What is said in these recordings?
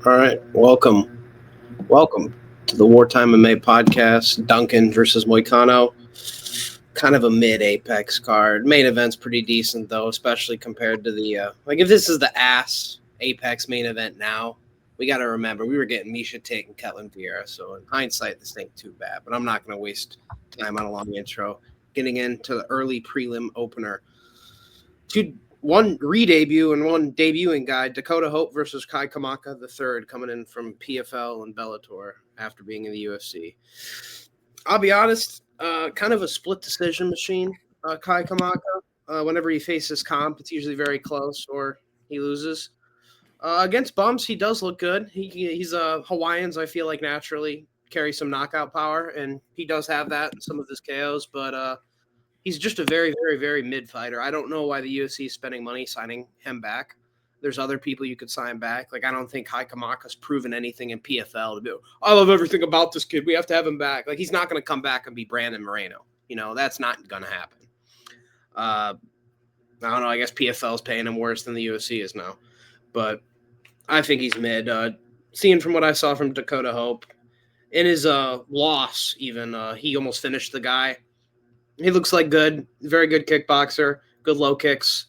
All right, welcome to the Wartime MMA podcast. Duncan versus Moicano, kind of a mid Apex card. Main event's pretty decent though, especially compared to the like if this is the ass Apex main event now. We got to remember we were getting Misha Tate and Ketlin Vieira, so in hindsight, this ain't too bad. But I'm not going to waste time on a long intro. Getting into the early prelim opener, one re-debut and one debuting guy, Dakota Hope versus Kai Kamaka the third, coming in from PFL and Bellator after being in the UFC. I'll be honest, kind of a split decision machine, Kai Kamaka. Whenever he faces comp, it's usually very close or he loses. Against bumps, he does look good. He's Hawaiians, I feel like, naturally carry some knockout power, and he does have that in some of his KOs, but he's just a very, very, very mid fighter. I don't know why the UFC is spending money signing him back. There's other people you could sign back. Like, I don't think Kai Kamaka's proven anything in PFL to be, I love everything about this kid. We have to have him back. Like, he's not going to come back and be Brandon Moreno. That's not going to happen. I don't know. I guess PFL is paying him worse than the UFC is now. But I think he's mid. Seeing from what I saw from Dakota Hope, in his loss even, he almost finished the guy. He looks like very good kickboxer, good low kicks.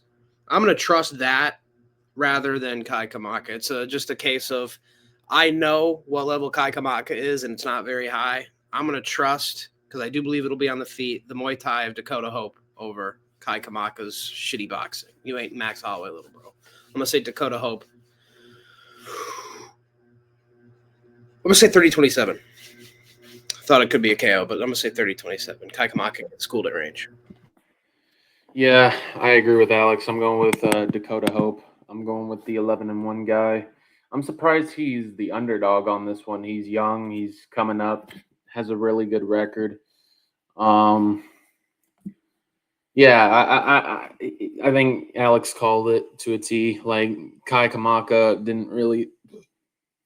I'm going to trust that rather than Kai Kamaka. It's just a case of I know what level Kai Kamaka is, and it's not very high. I'm going to trust, because I do believe it'll be on the feet, the Muay Thai of Dakota Hope over Kai Kamaka's shitty boxing. You ain't Max Holloway, little bro. I'm going to say Dakota Hope. I'm going to say 30-27. Thought it could be a KO, but I'm going to say 30-27. Kai Kamaka gets schooled at range. Yeah, I agree with Alex. I'm going with Dakota Hope. I'm going with the 11-1 guy. I'm surprised he's the underdog on this one. He's young. He's coming up. Has a really good record. Yeah, I think Alex called it to a T. Like, Kai Kamaka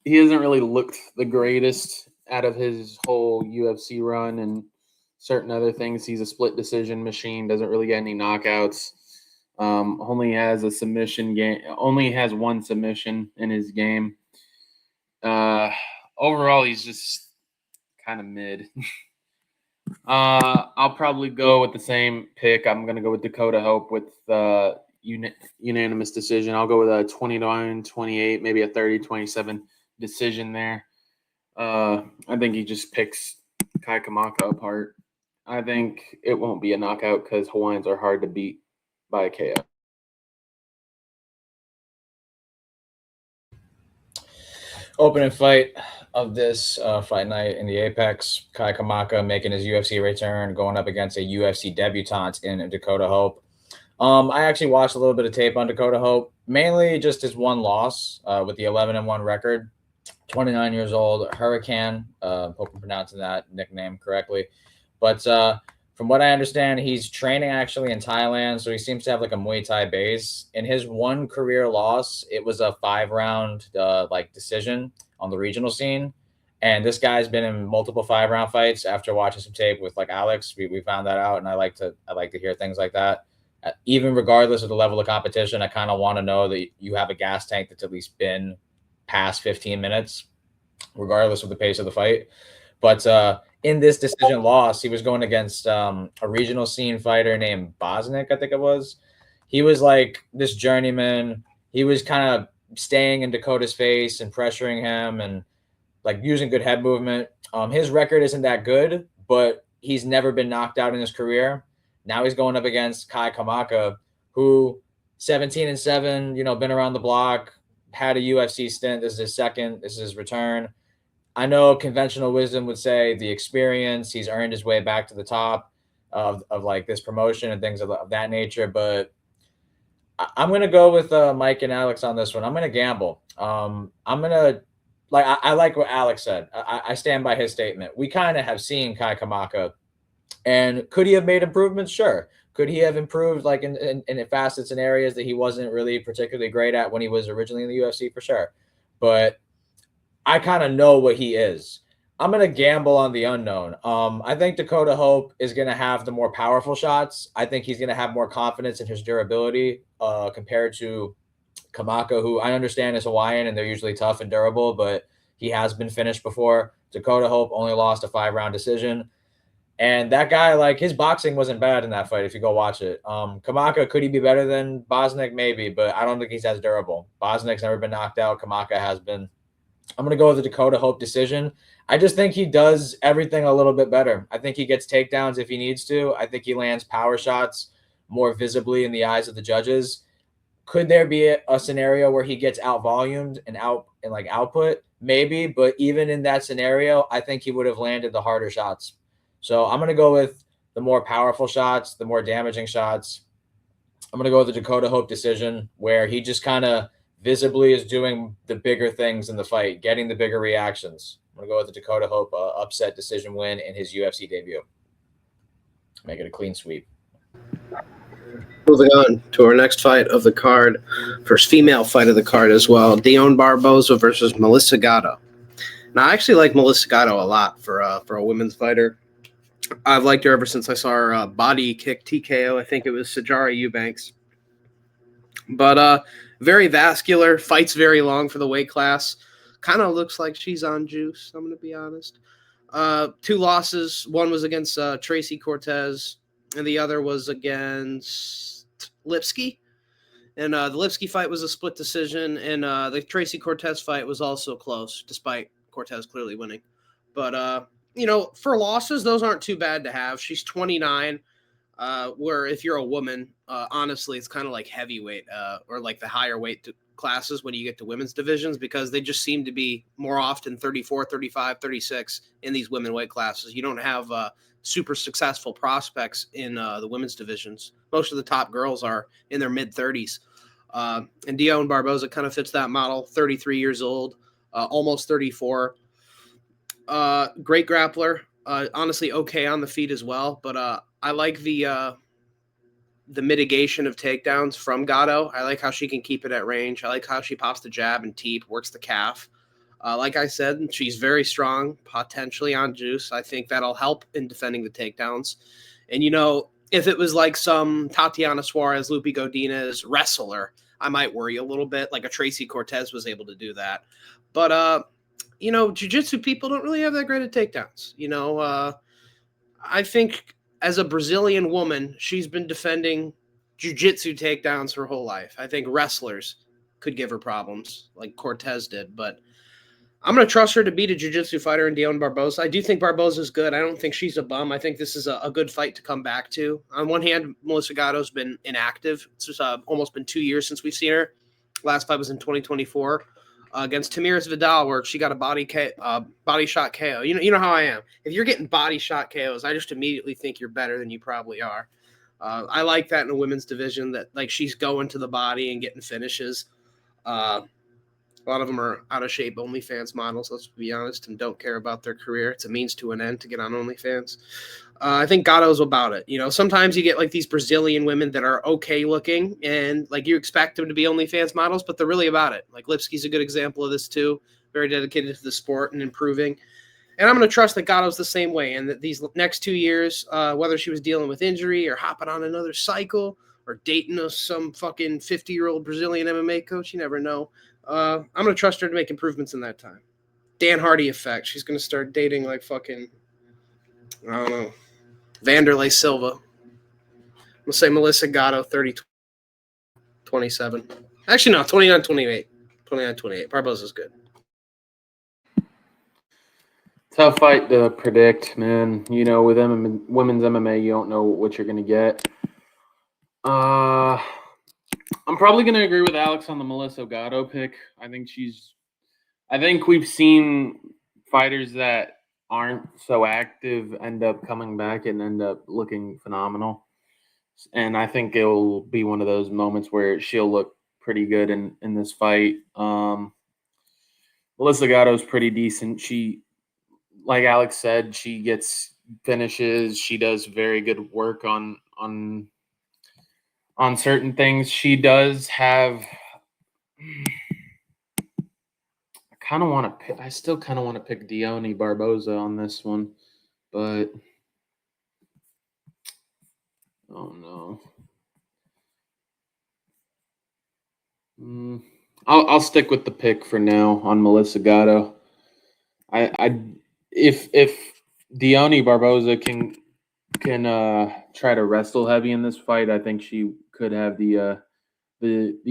he hasn't really looked the greatest out of his whole UFC run and certain other things. He's a split decision machine, doesn't really get any knockouts. Only has a submission game. Only has one submission in his game. Overall, he's just kind of mid. I'll probably go with the same pick. I'm gonna go with Dakota Hope with unanimous decision. I'll go with a 29-28, maybe a 30-27 decision there. I think he just picks Kai Kamaka apart. I think it won't be a knockout because Hawaiians are hard to beat by a KO. Opening fight of this fight night in the Apex, Kai Kamaka making his UFC return, going up against a UFC debutant in Dakota Hope. I actually watched a little bit of tape on Dakota Hope, mainly just his one loss with the 11-1 record. 29 years old, Hurricane. Hope I'm pronouncing that nickname correctly. But from what I understand, he's training actually in Thailand, so he seems to have like a Muay Thai base. In his one career loss, it was a 5-round decision on the regional scene. And this guy's been in multiple 5-round fights. After watching some tape with like Alex, we found that out, and I like to hear things like that. Even regardless of the level of competition, I kind of want to know that you have a gas tank that's at least been past 15 minutes, regardless of the pace of the fight. But in this decision loss, he was going against a regional scene fighter named Bosnick, I think it was. He was like this journeyman. He was kind of staying in Dakota's face and pressuring him and like using good head movement. His record isn't that good, but he's never been knocked out in his career. Now he's going up against Kai Kamaka, who 17-7, been around the block, had a UFC stint. This is his second. This is his return. I know conventional wisdom would say the experience, he's earned his way back to the top of like this promotion and things of that nature. But I'm going to go with Mike and Alex on this one. I'm going to gamble. I'm going to I like what Alex said. I stand by his statement. We kind of have seen Kai Kamaka, and could he have made improvements? Sure. Could he have improved like in facets and areas that he wasn't really particularly great at when he was originally in the UFC? For sure. But I kind of know what he is. I'm going to gamble on the unknown. I think Dakota Hope is going to have the more powerful shots. I think he's going to have more confidence in his durability compared to Kamaka, who I understand is Hawaiian and they're usually tough and durable, but he has been finished before. Dakota Hope only lost a 5-round decision. And that guy, like, his boxing wasn't bad in that fight if you go watch it. Kamaka, could he be better than Bosnick? Maybe, but I don't think he's as durable. Bosnick's never been knocked out. Kamaka has been. I'm going to go with the Dakota Hope decision. I just think he does everything a little bit better. I think he gets takedowns if he needs to. I think he lands power shots more visibly in the eyes of the judges. Could there be a scenario where he gets out volumed and output? Maybe, but even in that scenario, I think he would have landed the harder shots. So I'm going to go with the more powerful shots, the more damaging shots. I'm going to go with the Dakota Hope decision where he just kind of visibly is doing the bigger things in the fight, getting the bigger reactions. I'm going to go with the Dakota Hope upset decision win in his UFC debut. Make it a clean sweep. Moving on to our next fight of the card, first female fight of the card as well, Dione Barboza versus Melissa Gatto. Now, I actually like Melissa Gatto a lot for a women's fighter. I've liked her ever since I saw her body kick TKO. I think it was Sajara Eubanks. But very vascular, fights very long for the weight class. Kind of looks like she's on juice, I'm going to be honest. 2 losses. One was against Tracy Cortez, and the other was against Lipsky. And the Lipsky fight was a split decision, and the Tracy Cortez fight was also close, despite Cortez clearly winning. But, for losses, those aren't too bad to have. She's 29, where if you're a woman, honestly, it's kind of like heavyweight or like the higher weight classes when you get to women's divisions, because they just seem to be more often 34, 35, 36 in these women weight classes. You don't have super successful prospects in the women's divisions. Most of the top girls are in their mid-30s. And Dione Barboza kind of fits that model, 33 years old, almost 34. Great grappler. Honestly, okay on the feet as well. But I like the mitigation of takedowns from Gatto. I like how she can keep it at range. I like how she pops the jab and teep, works the calf. Like I said, she's very strong, potentially on juice. I think that'll help in defending the takedowns. And, if it was like some Tatiana Suarez, Lupe Godinez wrestler, I might worry a little bit, like a Tracy Cortez was able to do that. But, jiu-jitsu people don't really have that great at takedowns. I think as a Brazilian woman, she's been defending jiu-jitsu takedowns her whole life. I think wrestlers could give her problems like Cortez did, but I'm going to trust her to beat a jiu-jitsu fighter in Dione Barboza. I do think Barboza's good. I don't think she's a bum. I think this is a good fight to come back to. On one hand, Melissa Gatto's been inactive. It's just, almost been 2 years since we've seen her. Last fight was in 2024 against Tamiris Vidal, where she got a body shot KO. You know how I am. If you're getting body shot KOs, I just immediately think you're better than you probably are. I like that in a women's division, that like she's going to the body and getting finishes. A lot of them are out of shape OnlyFans models, let's be honest, and don't care about their career. It's a means to an end to get on OnlyFans. I think Gatto's about it. Sometimes you get like these Brazilian women that are okay looking and like you expect them to be OnlyFans models, but they're really about it. Like Lipsky's a good example of this too. Very dedicated to the sport and improving. And I'm going to trust that Gatto's the same way, and that these next 2 years, whether she was dealing with injury or hopping on another cycle or dating some fucking 50-year-old Brazilian MMA coach, you never know. I'm going to trust her to make improvements in that time. Dan Hardy effect. She's going to start dating like fucking, I don't know, Vanderlei Silva. I'm going to say Melissa Gatto, 30, 27. Actually, no, 29, 28. 29, 28. Barboza's good. Tough fight to predict, man. With women's MMA, you don't know what you're going to get. I'm probably going to agree with Alex on the Melissa Gatto pick. I think we've seen fighters that aren't so active end up coming back and end up looking phenomenal. And I think it'll be one of those moments where she'll look pretty good in this fight. Melissa Gatto's pretty decent. She, like Alex said, she gets finishes. She does very good work on certain things. She does have. I still kind of want to pick Dione Barboza on this one, but oh no. I'll stick with the pick for now on Melissa Gatto. If Dione Barboza can try to wrestle heavy in this fight, I think she could have the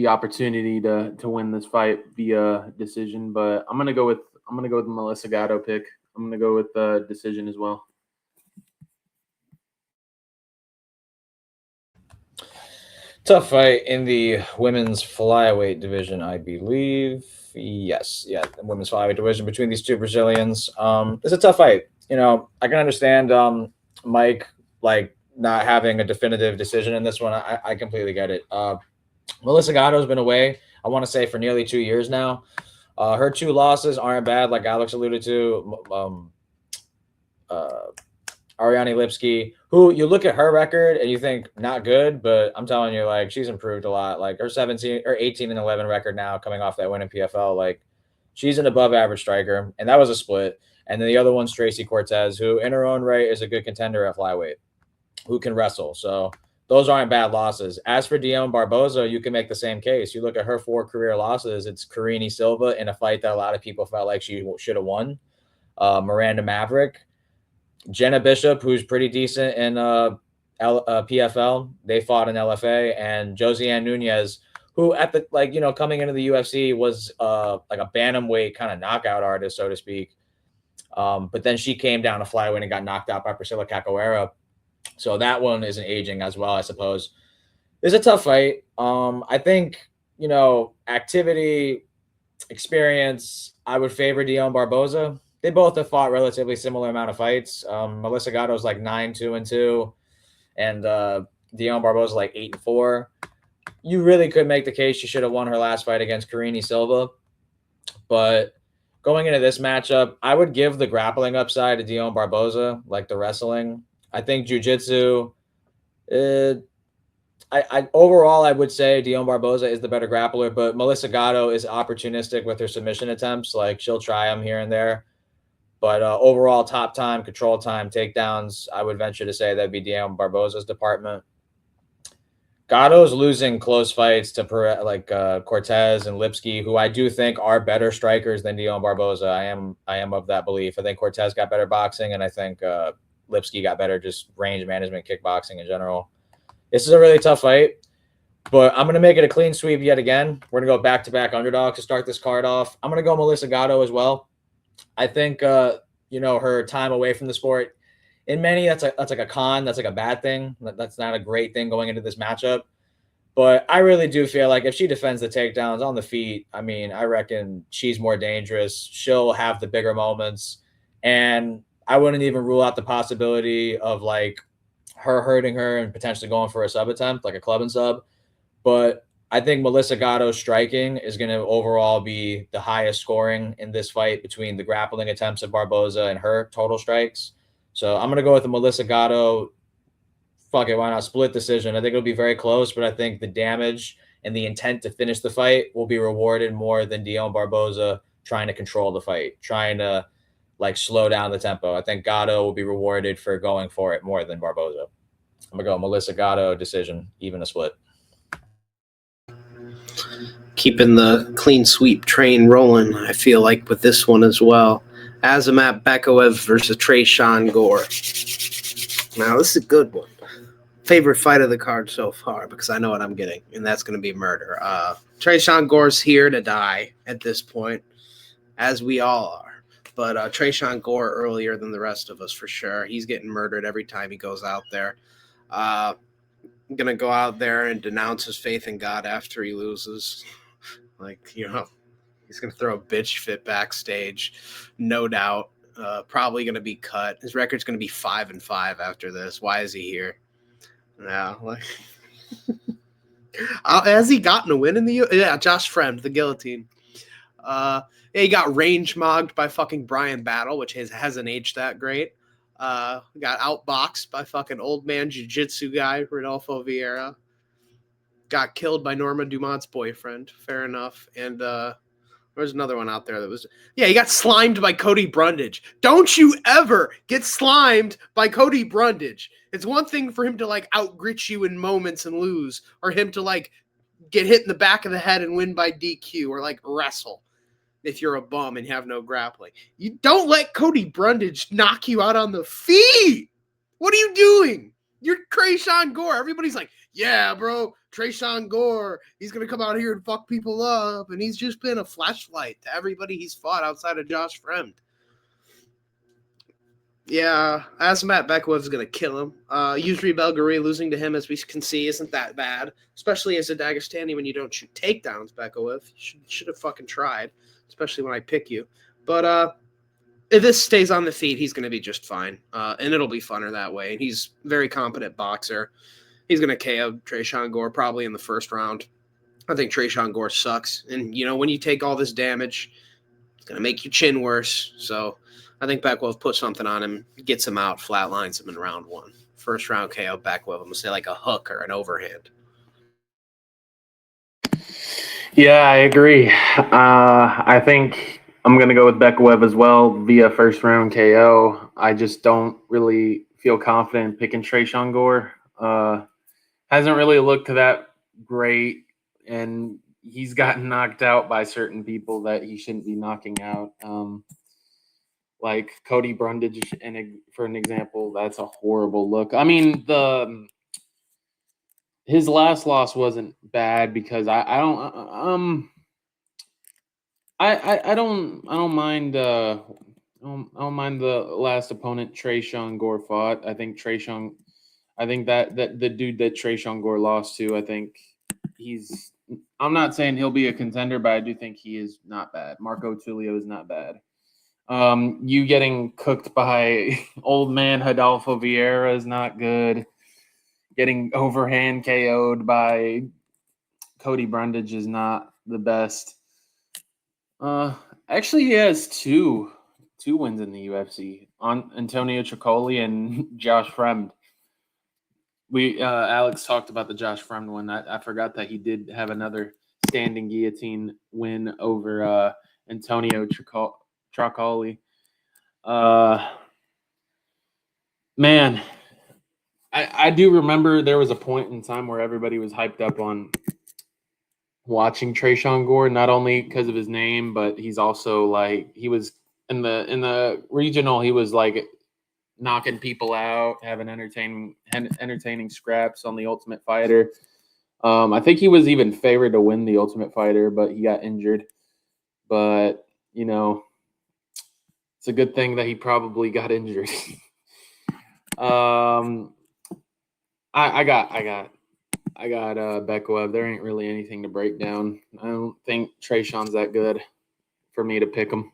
opportunity to win this fight via decision. But I'm gonna go with the Melissa Gatto pick. I'm gonna go with the decision as well. Tough fight in the women's flyweight division, I believe. Yes, yeah, the women's flyweight division between these two Brazilians. It's a tough fight. You know, I can understand Mike like not having a definitive decision in this one. I completely get it. Melissa Gatto's been away, I want to say, for nearly 2 years now. Her 2 losses aren't bad, like Alex alluded to. Ariane Lipski, who you look at her record and you think not good, but I'm telling you, like, she's improved a lot. Like her 17 or 18-11 record now, coming off that win in PFL, like she's an above average striker, and that was a split. And then the other one's Tracy Cortez, who in her own right is a good contender at flyweight, who can wrestle. So those aren't bad losses. As for Dione Barboza, you can make the same case. You look at her 4 career losses. It's Karine Silva in a fight that a lot of people felt like she should have won. Miranda Maverick. Jenna Bishop, who's pretty decent in PFL, they fought in LFA, and Josiane Nunez, who at the coming into the UFC was like a bantamweight kind of knockout artist, so to speak. But then she came down to flyweight and got knocked out by Priscilla Cachoeira. So that one isn't aging as well, I suppose. It's a tough fight. I think, activity, experience, I would favor Dione Barboza. They both have fought relatively similar amount of fights. Melissa Gatto's like 9-2-2, and Dione Barboza like 8-4. You really could make the case she should have won her last fight against Karine Silva. But going into this matchup, I would give the grappling upside to Dione Barboza, like the wrestling. I think jiu-jitsu, overall, I would say Dione Barboza is the better grappler, but Melissa Gatto is opportunistic with her submission attempts. Like, she'll try them here and there. But overall, top time, control time, takedowns, I would venture to say that'd be Dione Barboza's department. Gatto's losing close fights to Cortez and Lipski, who I do think are better strikers than Dione Barboza. I am of that belief. I think Cortez got better boxing, and I think Lipski got better just range management, kickboxing in general. This is a really tough fight, but I'm going to make it a clean sweep yet again. We're going to go back-to-back underdogs to start this card off. I'm going to go Melissa Gatto as well. I think, her time away from the sport, in many, that's like a con. That's like a bad thing. That's not a great thing going into this matchup. But I really do feel like if she defends the takedowns on the feet, I mean, I reckon she's more dangerous. She'll have the bigger moments. And I wouldn't even rule out the possibility of like her hurting her and potentially going for a sub attempt, like a club and sub. But I think Melissa Gatto's striking is going to overall be the highest scoring in this fight between the grappling attempts of Barboza and her total strikes. So I'm going to go with the Melissa Gatto. Fuck it, why not? Split decision. I think it'll be very close, but I think the damage and the intent to finish the fight will be rewarded more than Dione Barboza trying to control the fight, trying to like slow down the tempo. I think Gatto will be rewarded for going for it more than Barboza. I'm going to go Melissa Gatto decision, even a split. Keeping the clean sweep train rolling, I feel like, with this one as well. Azamat Bekaev versus Tresean Gore. Now, this is a good one. Favorite fight of the card so far, because I know what I'm getting, and that's going to be murder. Tresean Gore's here to die at this point, as we all are. But Tresean Gore earlier than the rest of us, for sure. He's getting murdered every time he goes out there. I'm going to go out there and denounce his faith in God after he loses. He's going to throw a bitch fit backstage, no doubt. Probably going to be cut. His record's going to be 5-5 after this. Why is he here? Yeah, has he gotten a win in the yeah, Josh Fremd, the guillotine. He got range mogged by fucking Brian Battle, which hasn't aged that great. Got outboxed by fucking old man jiu-jitsu guy, Rodolfo Vieira. Got killed by Norma Dumont's boyfriend. Fair enough. And there's another one out there that was... Yeah, he got slimed by Cody Brundage. Don't you ever get slimed by Cody Brundage. It's one thing for him to, like, outgrit you in moments and lose, or him to, like, get hit in the back of the head and win by DQ, or like wrestle if you're a bum and have no grappling. You don't let Cody Brundage knock you out on the feet. What are you doing? You're Trayshawn Gore. Everybody's like, yeah, bro, Trayshawn Gore, he's going to come out here and fuck people up. And he's just been a flashlight to everybody he's fought outside of Josh Fremd. Yeah, Azamat Bekov is going to kill him. Yusri Belgari losing to him, as we can see, isn't that bad. Especially as a Dagestani when you don't shoot takedowns, Bekov. You should have fucking tried, especially when I pick you. But if this stays on the feet, he's going to be just fine. And it'll be funner that way. And he's a very competent boxer. He's going to KO Trayshawn Gore probably in the first round. I think Trayshawn Gore sucks. And, you know, when you take all this damage, it's going to make your chin worse. So I think Bekov puts something on him, gets him out, flatlines him in round 1. First round KO Bekov. I'm going to say like a hook or an overhand. Yeah, I agree. I think I'm going to go with Bekov as well via first round KO. I just don't really feel confident picking Trayshawn Gore. Hasn't really looked that great, and he's gotten knocked out by certain people that he shouldn't be knocking out. Like Cody Brundage, for an example, that's a horrible look. I mean, his last loss wasn't bad because I don't mind I don't mind the last opponent Trayshawn Gore fought. I think that the dude that Trayshawn Gore lost to, I think I'm not saying he'll be a contender, but I do think he is not bad. Marco Tulio is not bad. You getting cooked by old man Rodolfo Vieira is not good. Getting overhand KO'd by Cody Brundage is not the best. Actually, he has two wins in the UFC on Antonio Tricoli and Josh Fremd. Alex talked about the Josh Fremd one. I forgot that he did have another standing guillotine win over Antonio Tricoli. Man, I do remember there was a point in time where everybody was hyped up on watching Trayshawn Gore, not only because of his name, but he's also like he was in the regional. He was like knocking people out, having entertaining scraps on the Ultimate Fighter. I think he was even favored to win the Ultimate Fighter, but he got injured. But you know, it's a good thing that he probably got injured. I got Bekov. There ain't really anything to break down. I don't think Trayshawn's that good for me to pick him.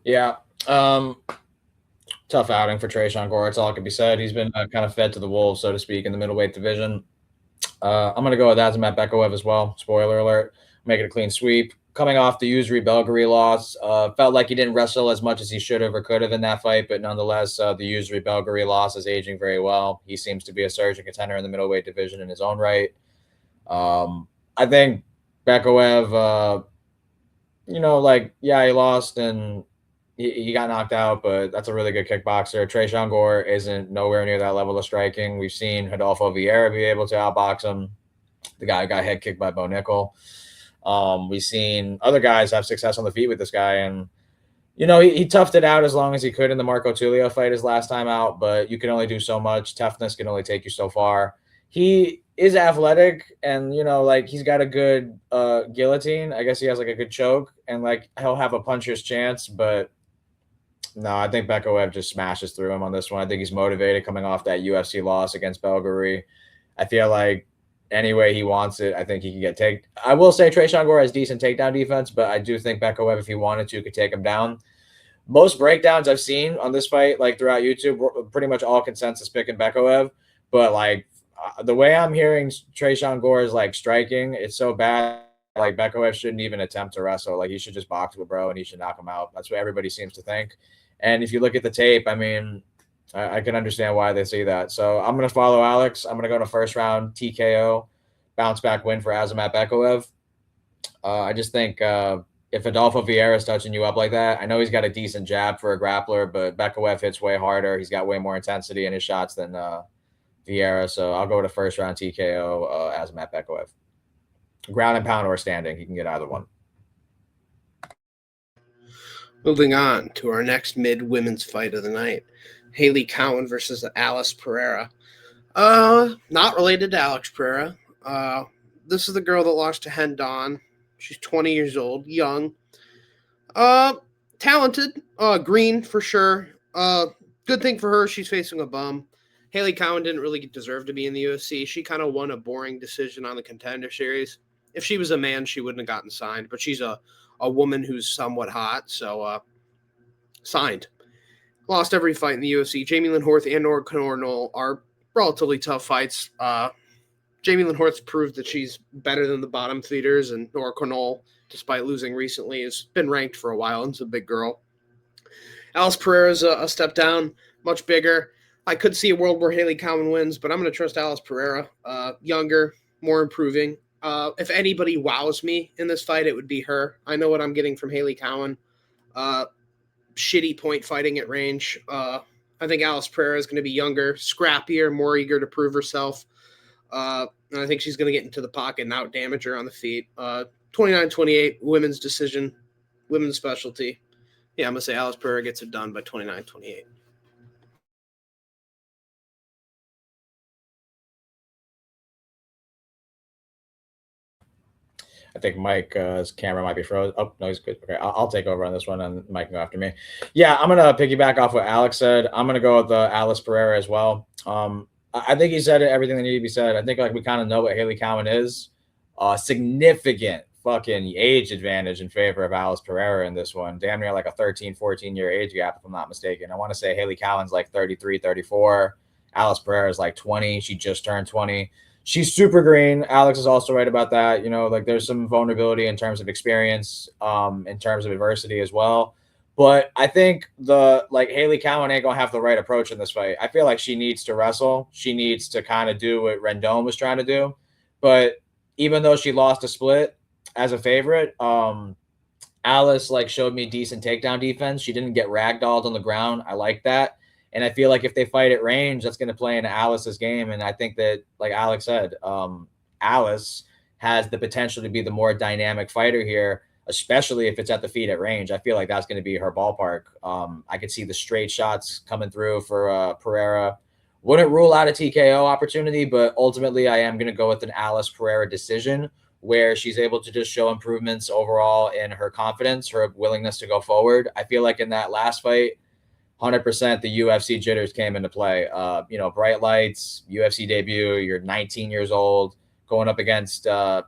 Yeah. Tough outing for Trayshawn Gore. That's all can be said. He's been kind of fed to the wolves, so to speak, in the middleweight division. I'm going to go with Azamat Bekov as well. Spoiler alert. Make it a clean sweep. Coming off the Yusri Belgari loss, felt like he didn't wrestle as much as he should have or could have in that fight, but nonetheless, the Yusri Belgari loss is aging very well. He seems to be a surging contender in the middleweight division in his own right. I think Bekov, he lost and he got knocked out, but that's a really good kickboxer. Trayshawn Gore isn't nowhere near that level of striking. We've seen Rodolfo Vieira be able to outbox him. The guy got head kicked by Bo Nickel. We've seen other guys have success on the feet with this guy, and he toughed it out as long as he could in the Marco Tulio fight his last time out, but you can only do so much. Toughness can only take you so far. He is athletic, and he's got a good guillotine. I guess he has like a good choke, and like he'll have a puncher's chance, but no, I think Bekov just smashes through him on this one. I think he's motivated coming off that UFC loss against Belgari. I feel like any way he wants it, I think he can get taken. I will say Trayshawn Gore has decent takedown defense, but I do think Bekov, if he wanted to, could take him down. Most breakdowns I've seen on this fight, like throughout YouTube, were pretty much all consensus picking Bekov. But like the way I'm hearing Trayshawn Gore is like striking, it's so bad. Like Bekov shouldn't even attempt to wrestle. Like he should just box with bro and he should knock him out. That's what everybody seems to think. And if you look at the tape, I mean, I can understand why they see that. So I'm going to follow Alex. I'm going to go to first round TKO, bounce back win for Azamat Bekov. I just think if if Adolfo Vieira's touching you up like that, I know he's got a decent jab for a grappler, but Bekayev hits way harder. He's got way more intensity in his shots than Vieira. So I'll go to first round TKO Azamat Bekayev. Ground and pound or standing. He can get either one. Moving on to our next mid-women's fight of the night. Haley Cowan versus Alice Pereira. Not related to Alex Pereira. This is the girl that lost to Hen Dawn. She's 20 years old, young. Talented. Green for sure. Good thing for her, she's facing a bum. Haley Cowan didn't really deserve to be in the UFC. She kind of won a boring decision on the Contender Series. If she was a man, she wouldn't have gotten signed, but she's a woman who's somewhat hot, so signed. Lost every fight in the UFC. Jamie Lynn Horth and Nora Cornell are relatively tough fights. Jamie Lynn Horth proved that she's better than the bottom feeders, and Nora Cornell, despite losing recently, has been ranked for a while and is a big girl. Alice Pereira's a step down, much bigger. I could see a world where Haley Cowan wins, but I'm going to trust Alice Pereira. Younger, more improving. If anybody wows me in this fight, it would be her. I know what I'm getting from Haley Cowan. Shitty point fighting at range. I think Alice Pereira is going to be younger, scrappier, more eager to prove herself. And I think she's going to get into the pocket and out damage her on the feet. 29-28, women's decision, women's specialty. Yeah, I'm going to say Alice Pereira gets it done by 29-28. I think Mike's camera might be frozen. Oh, no, he's good. Okay, I'll take over on this one, and Mike can go after me. Yeah, I'm going to piggyback off what Alex said. I'm going to go with Alice Pereira as well. I think he said everything that needed to be said. I think we kind of know what Haley Cowan is. Significant fucking age advantage in favor of Alice Pereira in this one. Damn near like a 13, 14-year age gap, if I'm not mistaken. I want to say Haley Cowan's like 33, 34. Alice Pereira is like 20. She just turned 20. She's super green. Alex is also right about that. There's some vulnerability in terms of experience, in terms of adversity as well. But I think Haley Cowan ain't gonna have the right approach in this fight. I feel like she needs to wrestle. She needs to kind of do what Rendon was trying to do. But even though she lost a split as a favorite, Alice showed me decent takedown defense. She didn't get ragdolled on the ground. I like that. And I feel like if they fight at range, that's going to play into Alice's game. And I think that, like Alex said, Alice has the potential to be the more dynamic fighter here, especially if it's at the feet at range. I feel like that's going to be her ballpark. I could see the straight shots coming through for Pereira. Wouldn't rule out a TKO opportunity, but ultimately I am going to go with an Alice Pereira decision where she's able to just show improvements overall in her confidence, her willingness to go forward. I feel like in that last fight, 100% the UFC jitters came into play. Bright lights, UFC debut, you're 19 years old, going up against, I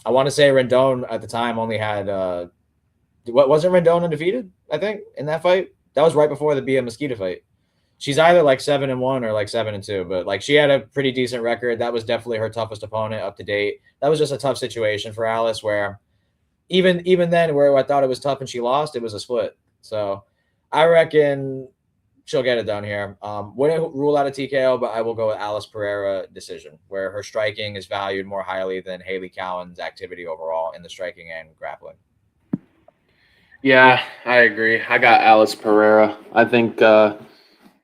want to say Rendon at the time only had, wasn't Rendon undefeated, I think, in that fight? That was right before the Bia Mosquito fight. She's either 7-1 or 7-2, but she had a pretty decent record. That was definitely her toughest opponent up to date. That was just a tough situation for Alice where even then where I thought it was tough and she lost, it was a split. So I reckon she'll get it done here. Wouldn't rule out a TKO, but I will go with Alice Pereira decision, where her striking is valued more highly than Haley Cowan's activity overall in the striking and grappling. Yeah, I agree. I got Alice Pereira. I think,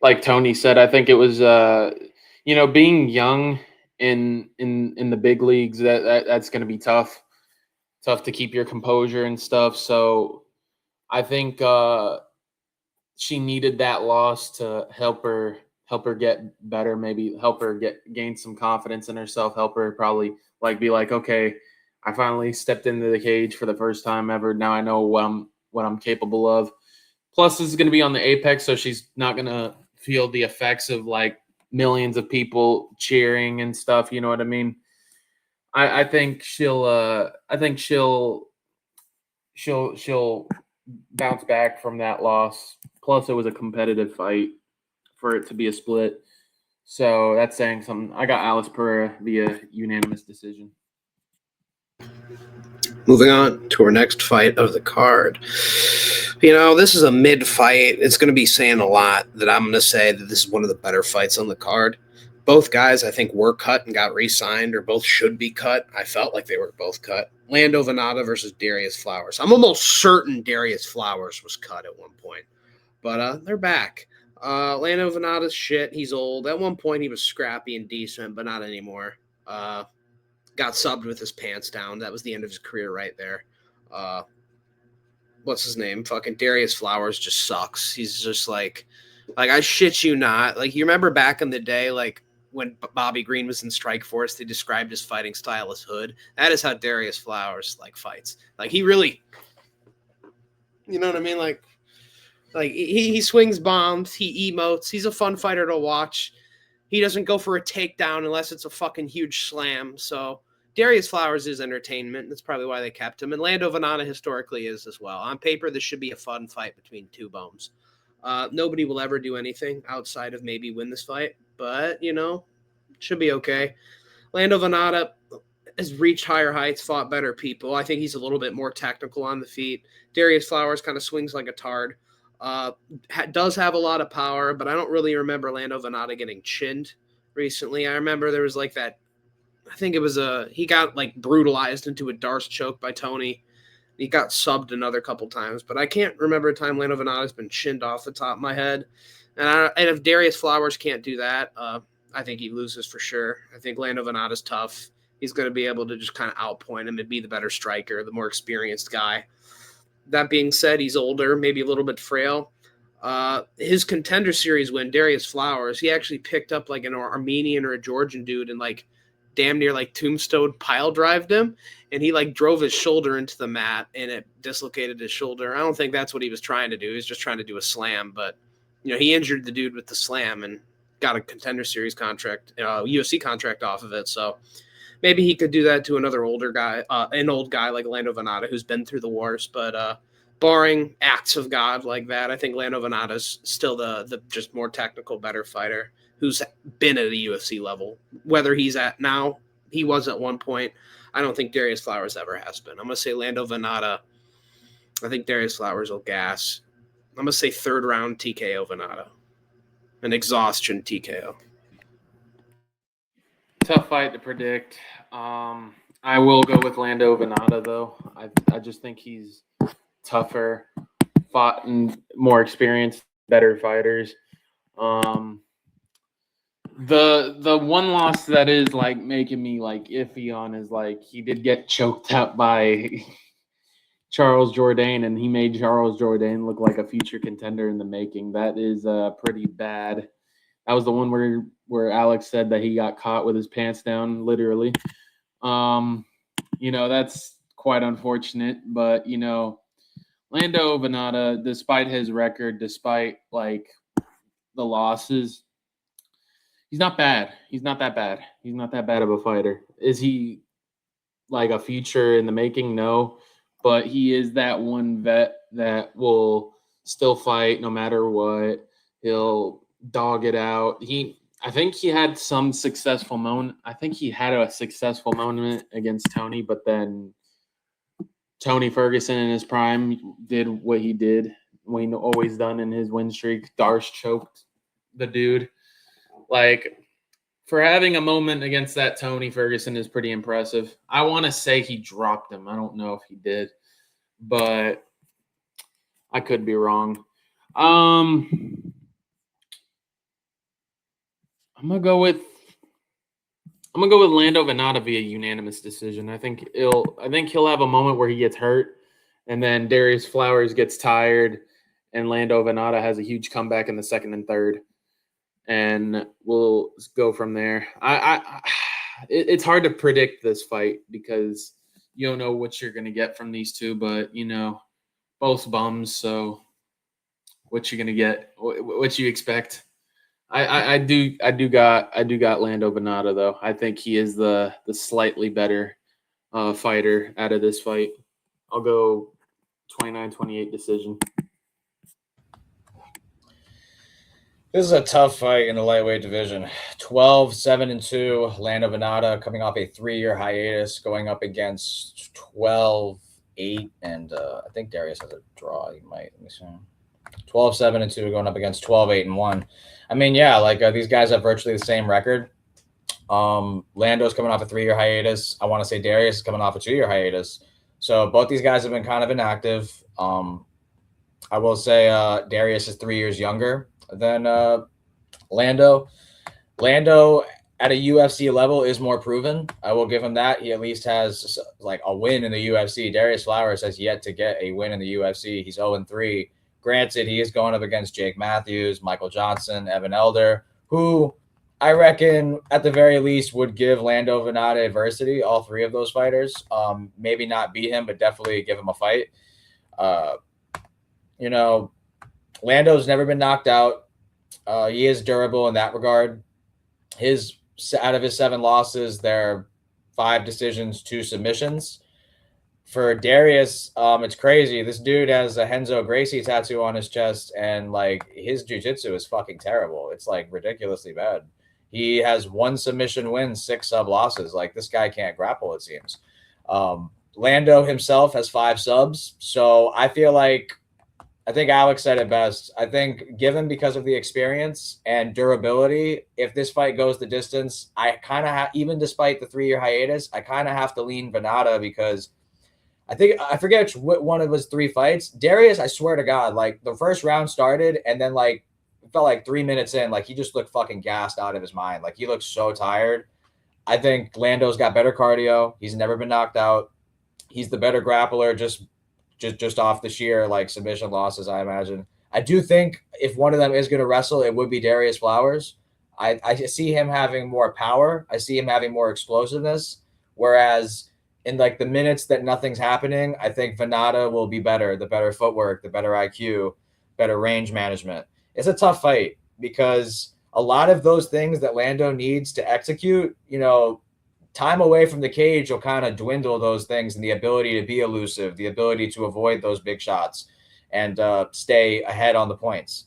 like Tony said, I think it was, being young in the big leagues, that's going to be tough to keep your composure and stuff. So I think she needed that loss to help her get better, maybe help her gain some confidence in herself, help her probably be like, okay, I finally stepped into the cage for the first time ever. Now I know what I'm capable of. Plus, this is going to be on the Apex, so she's not going to feel the effects of millions of people cheering and stuff. You know what I mean? I think she'll bounce back from that loss. Plus, it was a competitive fight for it to be a split. So that's saying something. I got Alice Pereira via unanimous decision. Moving on to our next fight of the card. This is a mid fight. It's going to be saying a lot that I'm going to say that this is one of the better fights on the card. Both guys, I think, were cut and got re-signed, or both should be cut. I felt like they were both cut. Lando Venata versus Darius Flowers. I'm almost certain Darius Flowers was cut at one point, but they're back. Lando Venata's shit. He's old. At one point, he was scrappy and decent, but not anymore. Got subbed with his pants down. That was the end of his career right there. What's his name? Fucking Darius Flowers just sucks. He's just like I shit you not. Like, you remember back in the day, like when Bobby Green was in Strikeforce, they described his fighting style as hood. That is how Darius Flowers like fights. Like, he really, you know what I mean? Like he swings bombs, he emotes. He's a fun fighter to watch. He doesn't go for a takedown unless it's a fucking huge slam. So Darius Flowers is entertainment. That's probably why they kept him. And Lando Venata historically is as well. On paper, this should be a fun fight between two bums. Nobody will ever do anything outside of maybe win this fight, but, should be okay. Lando Venata has reached higher heights, fought better people. I think he's a little bit more technical on the feet. Darius Flowers kind of swings like a tard. Does have a lot of power, but I don't really remember Lando Venata getting chinned recently. I remember there was like that, I think it was he got like brutalized into a Darce choke by Tony. He got subbed another couple times, but I can't remember a time Lando Venata's been chinned off the top of my head. And if Darius Flowers can't do that, I think he loses for sure. I think Lando Venata's tough. He's going to be able to just kind of outpoint him and be the better striker, the more experienced guy. That being said, he's older, maybe a little bit frail. His Contender Series win, Darius Flowers, he actually picked up like an Armenian or a Georgian dude and like damn near like tombstone pile drived him, and he like drove his shoulder into the mat and it dislocated his shoulder. I don't think that's what he was trying to do. He was just trying to do a slam, but he injured the dude with the slam and got a Contender Series contract, UFC contract off of it. So maybe he could do that to another older guy, an old guy like Lando Venata who's been through the wars. But barring acts of God like that, I think Lando Venata's still the just more technical, better fighter who's been at a UFC level. Whether he's at now, he was at one point. I don't think Darius Flowers ever has been. I'm going to say Lando Venata. I think Darius Flowers will gas. I'm going to say third round TKO Venata. An exhaustion TKO. Tough fight to predict. I will go with Lando Venata, though. I just think he's tougher, fought and more experienced, better fighters. The one loss that is like making me like iffy on is like he did get choked out by Charles Jourdain, and he made Charles Jourdain look like a future contender in the making. That is pretty bad. That was the one where Alex said that he got caught with his pants down, literally. That's quite unfortunate, but Lando Venata, despite his record, despite like the losses, he's not bad. He's not that bad. He's not that bad of a fighter. Is he like a future in the making? No, but he is that one vet that will still fight no matter what. He'll dog it out. I think he had some successful moment. I think he had a successful moment against Tony, but then Tony Ferguson in his prime did what he did, what he always done in his win streak. Darce choked the dude. Like, for having a moment against that Tony Ferguson is pretty impressive. I want to say he dropped him. I don't know if he did, but I could be wrong. I'm gonna go with Lando Venata via unanimous decision. I think he'll have a moment where he gets hurt, and then Darius Flowers gets tired, and Lando Venata has a huge comeback in the second and third, and we'll go from there. It's hard to predict this fight because you don't know what you're gonna get from these two, but both bums. So what you gonna get? What you expect? I do got Lando Venata though. I think he is the slightly better fighter out of this fight. I'll go 29-28 decision. This is a tough fight in the lightweight division. 12-7-2. Lando Venata coming off a 3-year hiatus, going up against 12-8, and I think Darius has a draw. He might. Let me see. 12-7-2 going up against 12-8-1. I mean, yeah, like these guys have virtually the same record. Lando's coming off a 3-year hiatus. I want to say Darius is coming off a 2-year hiatus. So both these guys have been kind of inactive. I will say Darius is 3 years younger than Lando. Lando at a UFC level is more proven. I will give him that. He at least has like a win in the UFC. Darius Flowers has yet to get a win in the UFC. He's 0-3. Granted, he is going up against Jake Matthews, Michael Johnson, Evan Elder, who I reckon at the very least would give Lando Venata adversity, all three of those fighters. Maybe not beat him, but definitely give him a fight. Lando's never been knocked out. He is durable in that regard. Out of his 7 losses, there are 5 decisions, 2 submissions. For Darius, it's crazy. This dude has a Renzo Gracie tattoo on his chest, and like his jiu-jitsu is fucking terrible. It's like ridiculously bad. He has 1 submission win, 6 sub losses. Like this guy can't grapple, it seems. Lando himself has 5 subs, so I think Alex said it best. I think given because of the experience and durability, if this fight goes the distance, I kind of even despite the 3-year hiatus, I kind of have to lean Venata because I forget what one of his 3 fights. Darius, I swear to God, like the first round started and then like it felt like 3 minutes in, like he just looked fucking gassed out of his mind. Like he looked so tired. I think Lando's got better cardio. He's never been knocked out. He's the better grappler, just off the sheer like submission losses, I imagine. I do think if one of them is going to wrestle, it would be Darius Flowers. I see him having more power. I see him having more explosiveness. Whereas in like the minutes that nothing's happening, I think Venata will be better. The better footwork, the better IQ, better range management. It's a tough fight because a lot of those things that Lando needs to execute, time away from the cage will kind of dwindle those things and the ability to be elusive, the ability to avoid those big shots and stay ahead on the points.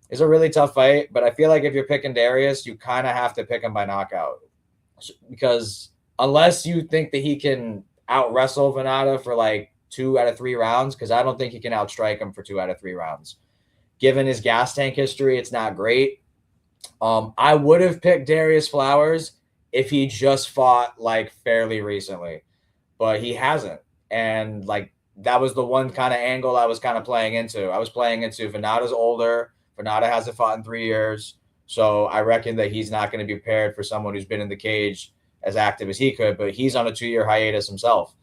It's a really tough fight, but I feel like if you're picking Darius, you kind of have to pick him by knockout because unless you think that he can out wrestle Venata for like 2 out of 3 rounds, because I don't think he can outstrike him for 2 out of 3 rounds. Given his gas tank history, it's not great. I would have picked Darius Flowers if he just fought like fairly recently, but he hasn't. And like that was the one kind of angle I was kind of playing into. I was playing into Venata's older. Venata hasn't fought in 3 years. So I reckon that he's not going to be prepared for someone who's been in the cage as active as he could, but he's on a 2-year hiatus himself.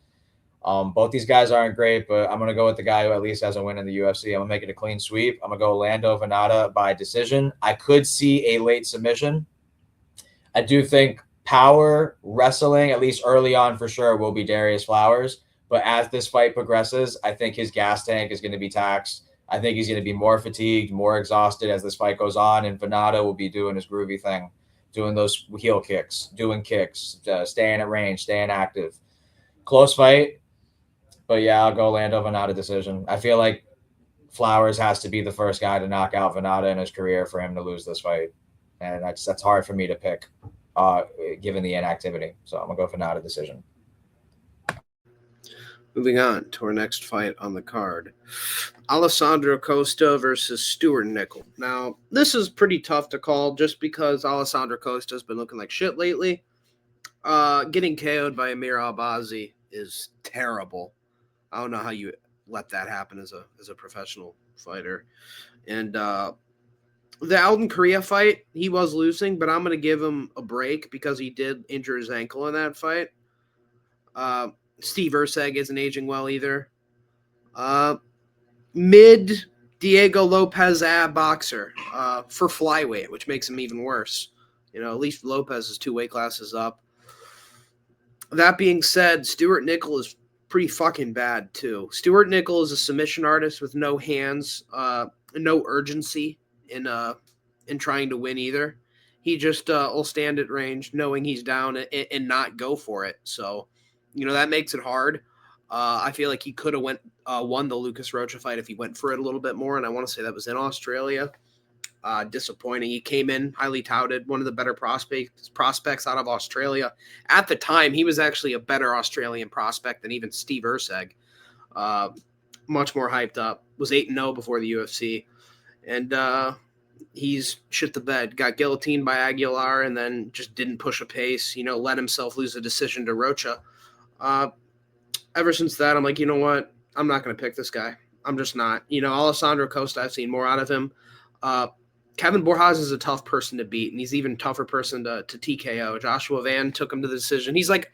Both these guys aren't great, but I'm going to go with the guy who at least has a win in the UFC. I'm going to make it a clean sweep. I'm going to go Lando Venata by decision. I could see a late submission. I do think power wrestling, at least early on for sure, will be Darius Flowers. But as this fight progresses, I think his gas tank is going to be taxed. I think he's going to be more fatigued, more exhausted as this fight goes on, and Venata will be doing his groovy thing, doing those heel kicks, doing kicks, staying at range, staying active. Close fight, but yeah, I'll go Lando Venata decision. I feel like Flowers has to be the first guy to knock out Venata in his career for him to lose this fight, and that's hard for me to pick, given the inactivity. So I'm gonna go Venata decision. Moving on to our next fight on the card. Alessandro Costa versus Stuart Nickel. Now, this is pretty tough to call just because Alessandro Costa has been looking like shit lately. Getting KO'd by Amir Albazi is terrible. I don't know how you let that happen as a professional fighter. And the Alden Korea fight, he was losing, but I'm going to give him a break because he did injure his ankle in that fight. Steve Erceg isn't aging well either. Mid Diego Lopez ab boxer for flyweight, which makes him even worse. At least Lopez is 2 weight classes up. That being said, Stuart Nickel is pretty fucking bad too. Stuart Nickel is a submission artist with no hands, no urgency in trying to win either. He just will stand at range knowing he's down and not go for it. So, that makes it hard. I feel like he could have won the Lucas Rocha fight if he went for it a little bit more, and I want to say that was in Australia. Disappointing. He came in highly touted, one of the better prospects out of Australia. At the time, he was actually a better Australian prospect than even Steve Erceg. much more hyped up. Was 8-0 before the UFC, and he's shit the bed. Got guillotined by Aguilar, and then just didn't push a pace. Let himself lose a decision to Rocha. Ever since that, I'm like, you know what? I'm not going to pick this guy. I'm just not. Alessandro Costa, I've seen more out of him. Kevin Borjas is a tough person to beat, and he's even tougher person to TKO. Joshua Van took him to the decision. He's like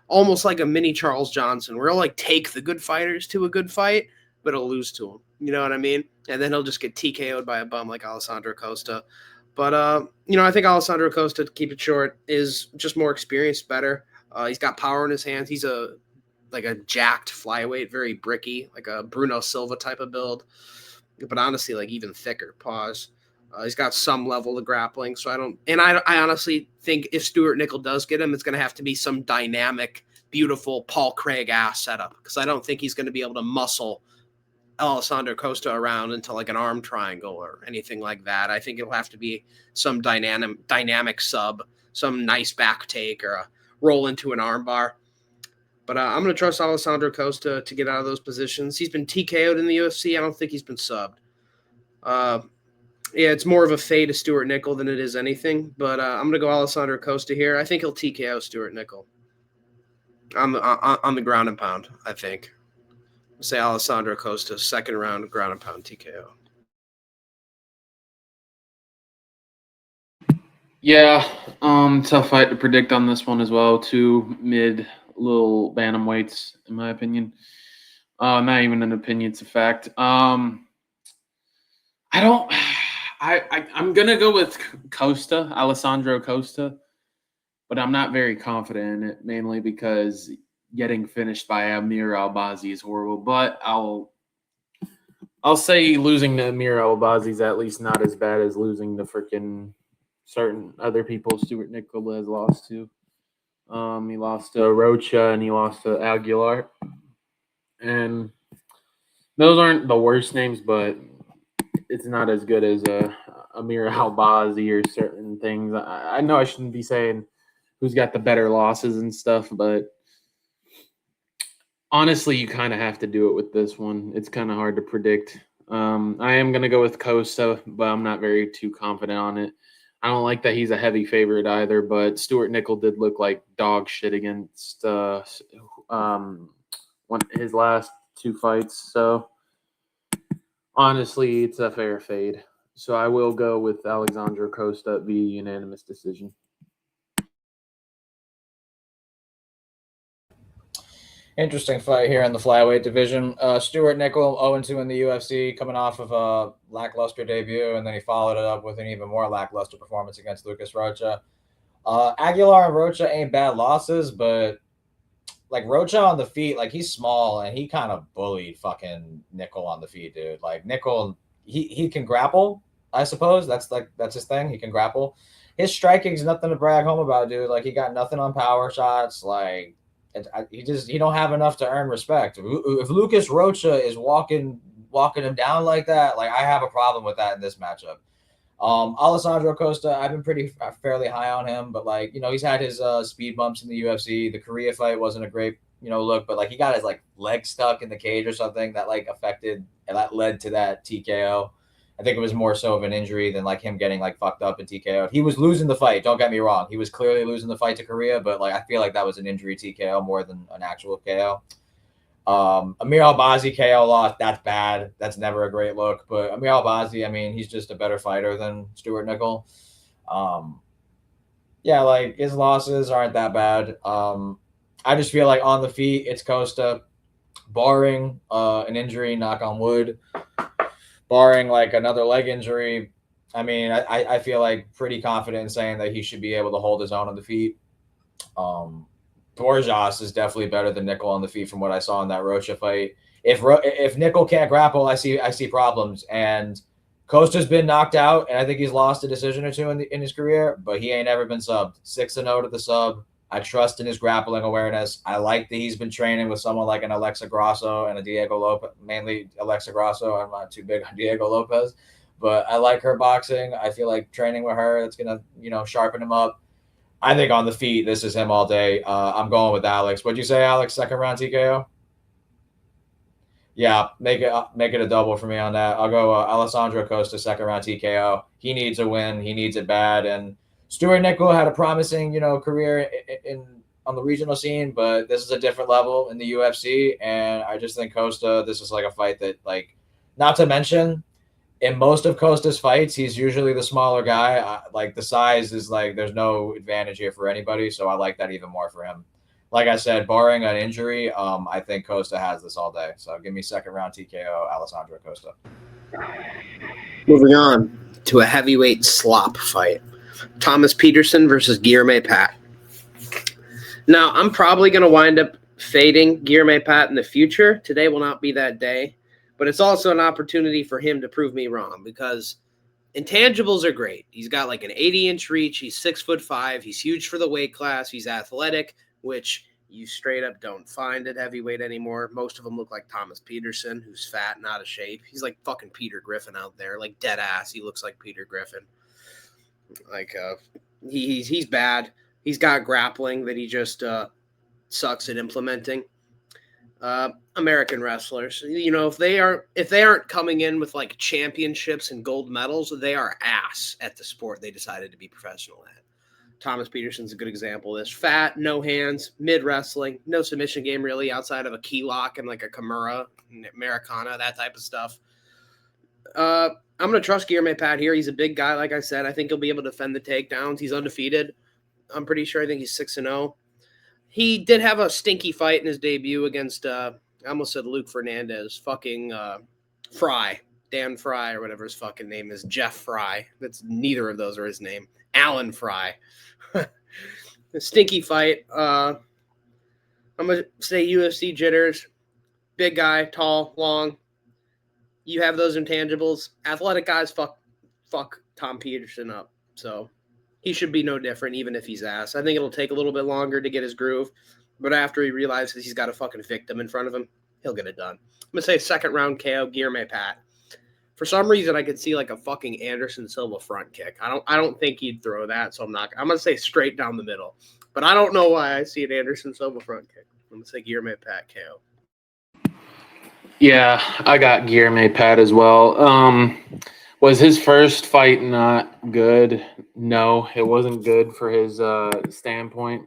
almost like a mini Charles Johnson, where he'll like take the good fighters to a good fight, but he'll lose to him. You know what I mean? And then he'll just get TKO'd by a bum like Alessandro Costa. But I think Alessandro Costa, to keep it short, is just more experienced, better. He's got power in his hands. He's a jacked flyweight, very bricky, like a Bruno Silva type of build, but honestly, like even thicker. Pause. He's got some level of grappling, so I honestly think if Stuart Nickel does get him, it's going to have to be some dynamic, beautiful Paul Craig-ass setup, because I don't think he's going to be able to muscle Alessandro Costa around into like an arm triangle or anything like that. I think it'll have to be some dynamic sub, some nice back take, or a roll into an arm bar. But I'm going to trust Alessandro Costa to get out of those positions. He's been TKO'd in the UFC. I don't think he's been subbed. It's more of a fade to Stuart Nickel than it is anything. But I'm going to go Alessandro Costa here. I think he'll TKO Stuart Nickel on the ground and pound, I think. I'll say Alessandro Costa, second round ground and pound TKO. Yeah, tough fight to predict on this one as well. Two little bantamweights, in my opinion. Not even an opinion; it's a fact. I'm gonna go with Alessandro Costa, but I'm not very confident in it, mainly because getting finished by Amir Albazi is horrible. But I'll say losing to Amir Albazi is at least not as bad as losing to freaking certain other people Stuart Nickel has lost to. He lost to Rocha and he lost to Aguilar. And those aren't the worst names, but it's not as good as Amir Albazi or certain things. I know I shouldn't be saying who's got the better losses and stuff, but honestly, you kind of have to do it with this one. It's kind of hard to predict. I am going to go with Costa, but I'm not very too confident on it. I don't like that he's a heavy favorite either, but Stuart Nickel did look like dog shit against his last two fights. So honestly, it's a fair fade. So I will go with Alexandro Costa via unanimous decision. Interesting fight here in the flyweight division. Stuart Nickel, 0-2 in the UFC, coming off of a lackluster debut, and then he followed it up with an even more lackluster performance against Lucas Rocha. Aguilar and Rocha ain't bad losses, but like Rocha on the feet, like he's small and he kind of bullied fucking Nickel on the feet, dude. Like Nickel, he can grapple, I suppose. That's his thing. He can grapple. His striking's nothing to brag home about, dude. Like he got nothing on power shots. Like he don't have enough to earn respect. If Lucas Rocha is walking him down like that, like I have a problem with that in this matchup. Alessandro Costa, I've been fairly high on him, but like, he's had his speed bumps in the UFC. The Korea fight wasn't a great, look, but like he got his like leg stuck in the cage or something that like affected and that led to that TKO. I think it was more so of an injury than like him getting like fucked up and TKO'd. He was losing the fight. Don't get me wrong. He was clearly losing the fight to Korea, but like I feel like that was an injury TKO more than an actual KO. Amir Albazi KO loss. That's bad. That's never a great look. But Amir Albazi, I mean, he's just a better fighter than Stuart Nickel. Yeah, like his losses aren't that bad. I just feel like on the feet, it's Costa, barring an injury, knock on wood. Barring like another leg injury, I mean, I feel like pretty confident in saying that he should be able to hold his own on the feet. Borjas is definitely better than Nickel on the feet from what I saw in that Rocha fight. If Nickel can't grapple, I see problems. And Costa's been knocked out, and I think he's lost a decision or two in his career, but he ain't ever been subbed. 6-0 to the sub. I trust in his grappling awareness. I like that he's been training with someone like an Alexa Grasso and a Diego Lopez, mainly Alexa Grasso. I'm not too big on Diego Lopez, but I like her boxing. I feel like training with her, it's going to, sharpen him up. I think on the feet, this is him all day. I'm going with Alex. What'd you say, Alex? Second round TKO? Yeah, make it a double for me on that. I'll go Alessandro Costa, second round TKO. He needs a win. He needs it bad. And Stuart Nickel had a promising, career in on the regional scene, but this is a different level in the UFC. And I just think Costa, this is like a fight that, like, not to mention, in most of Costa's fights, he's usually the smaller guy. Like, the size is like, there's no advantage here for anybody. So I like that even more for him. Like I said, barring an injury, I think Costa has this all day. So give me second round TKO, Alessandro Costa. Moving on to a heavyweight slop fight. Thomas Peterson versus Guilherme Pat. Now, I'm probably going to wind up fading Guilherme Pat in the future. Today will not be that day. But it's also an opportunity for him to prove me wrong because intangibles are great. He's got like an 80-inch reach. He's 6'5". He's huge for the weight class. He's athletic, which you straight up don't find at heavyweight anymore. Most of them look like Thomas Peterson, who's fat and out of shape. He's like fucking Peter Griffin out there, like dead ass. He looks like Peter Griffin. Like he's bad. He's got grappling that he just sucks at implementing. American wrestlers, if they aren't coming in with like championships and gold medals, they are ass at the sport they decided to be professional at. Thomas Peterson's a good example of this. Fat, no hands, mid wrestling, no submission game really outside of a key lock and like a Kimura, Americana, that type of stuff. I'm going to trust Guilherme Pat here. He's a big guy, like I said. I think he'll be able to defend the takedowns. He's undefeated. I'm pretty sure. I think he's 6-0. He did have a stinky fight in his debut against, I almost said Luke Fernandez, fucking Fry, Dan Fry or whatever his fucking name is, Jeff Fry. That's neither of those are his name. Alan Fry. A stinky fight. I'm going to say UFC jitters. Big guy, tall, long. You have those intangibles. Athletic guys fuck Tom Peterson up. So he should be no different, even if he's ass. I think it'll take a little bit longer to get his groove, but after he realizes he's got a fucking victim in front of him, he'll get it done. I'm going to say second round KO, Guilherme Pat. For some reason, I could see like a fucking Anderson Silva front kick. I don't think he'd throw that, so I'm going to say straight down the middle. But I don't know why I see an Anderson Silva front kick. I'm going to say Guilherme Pat KO. Yeah, I got Guilherme Pat as well. Was his first fight not good? No, it wasn't good for his standpoint.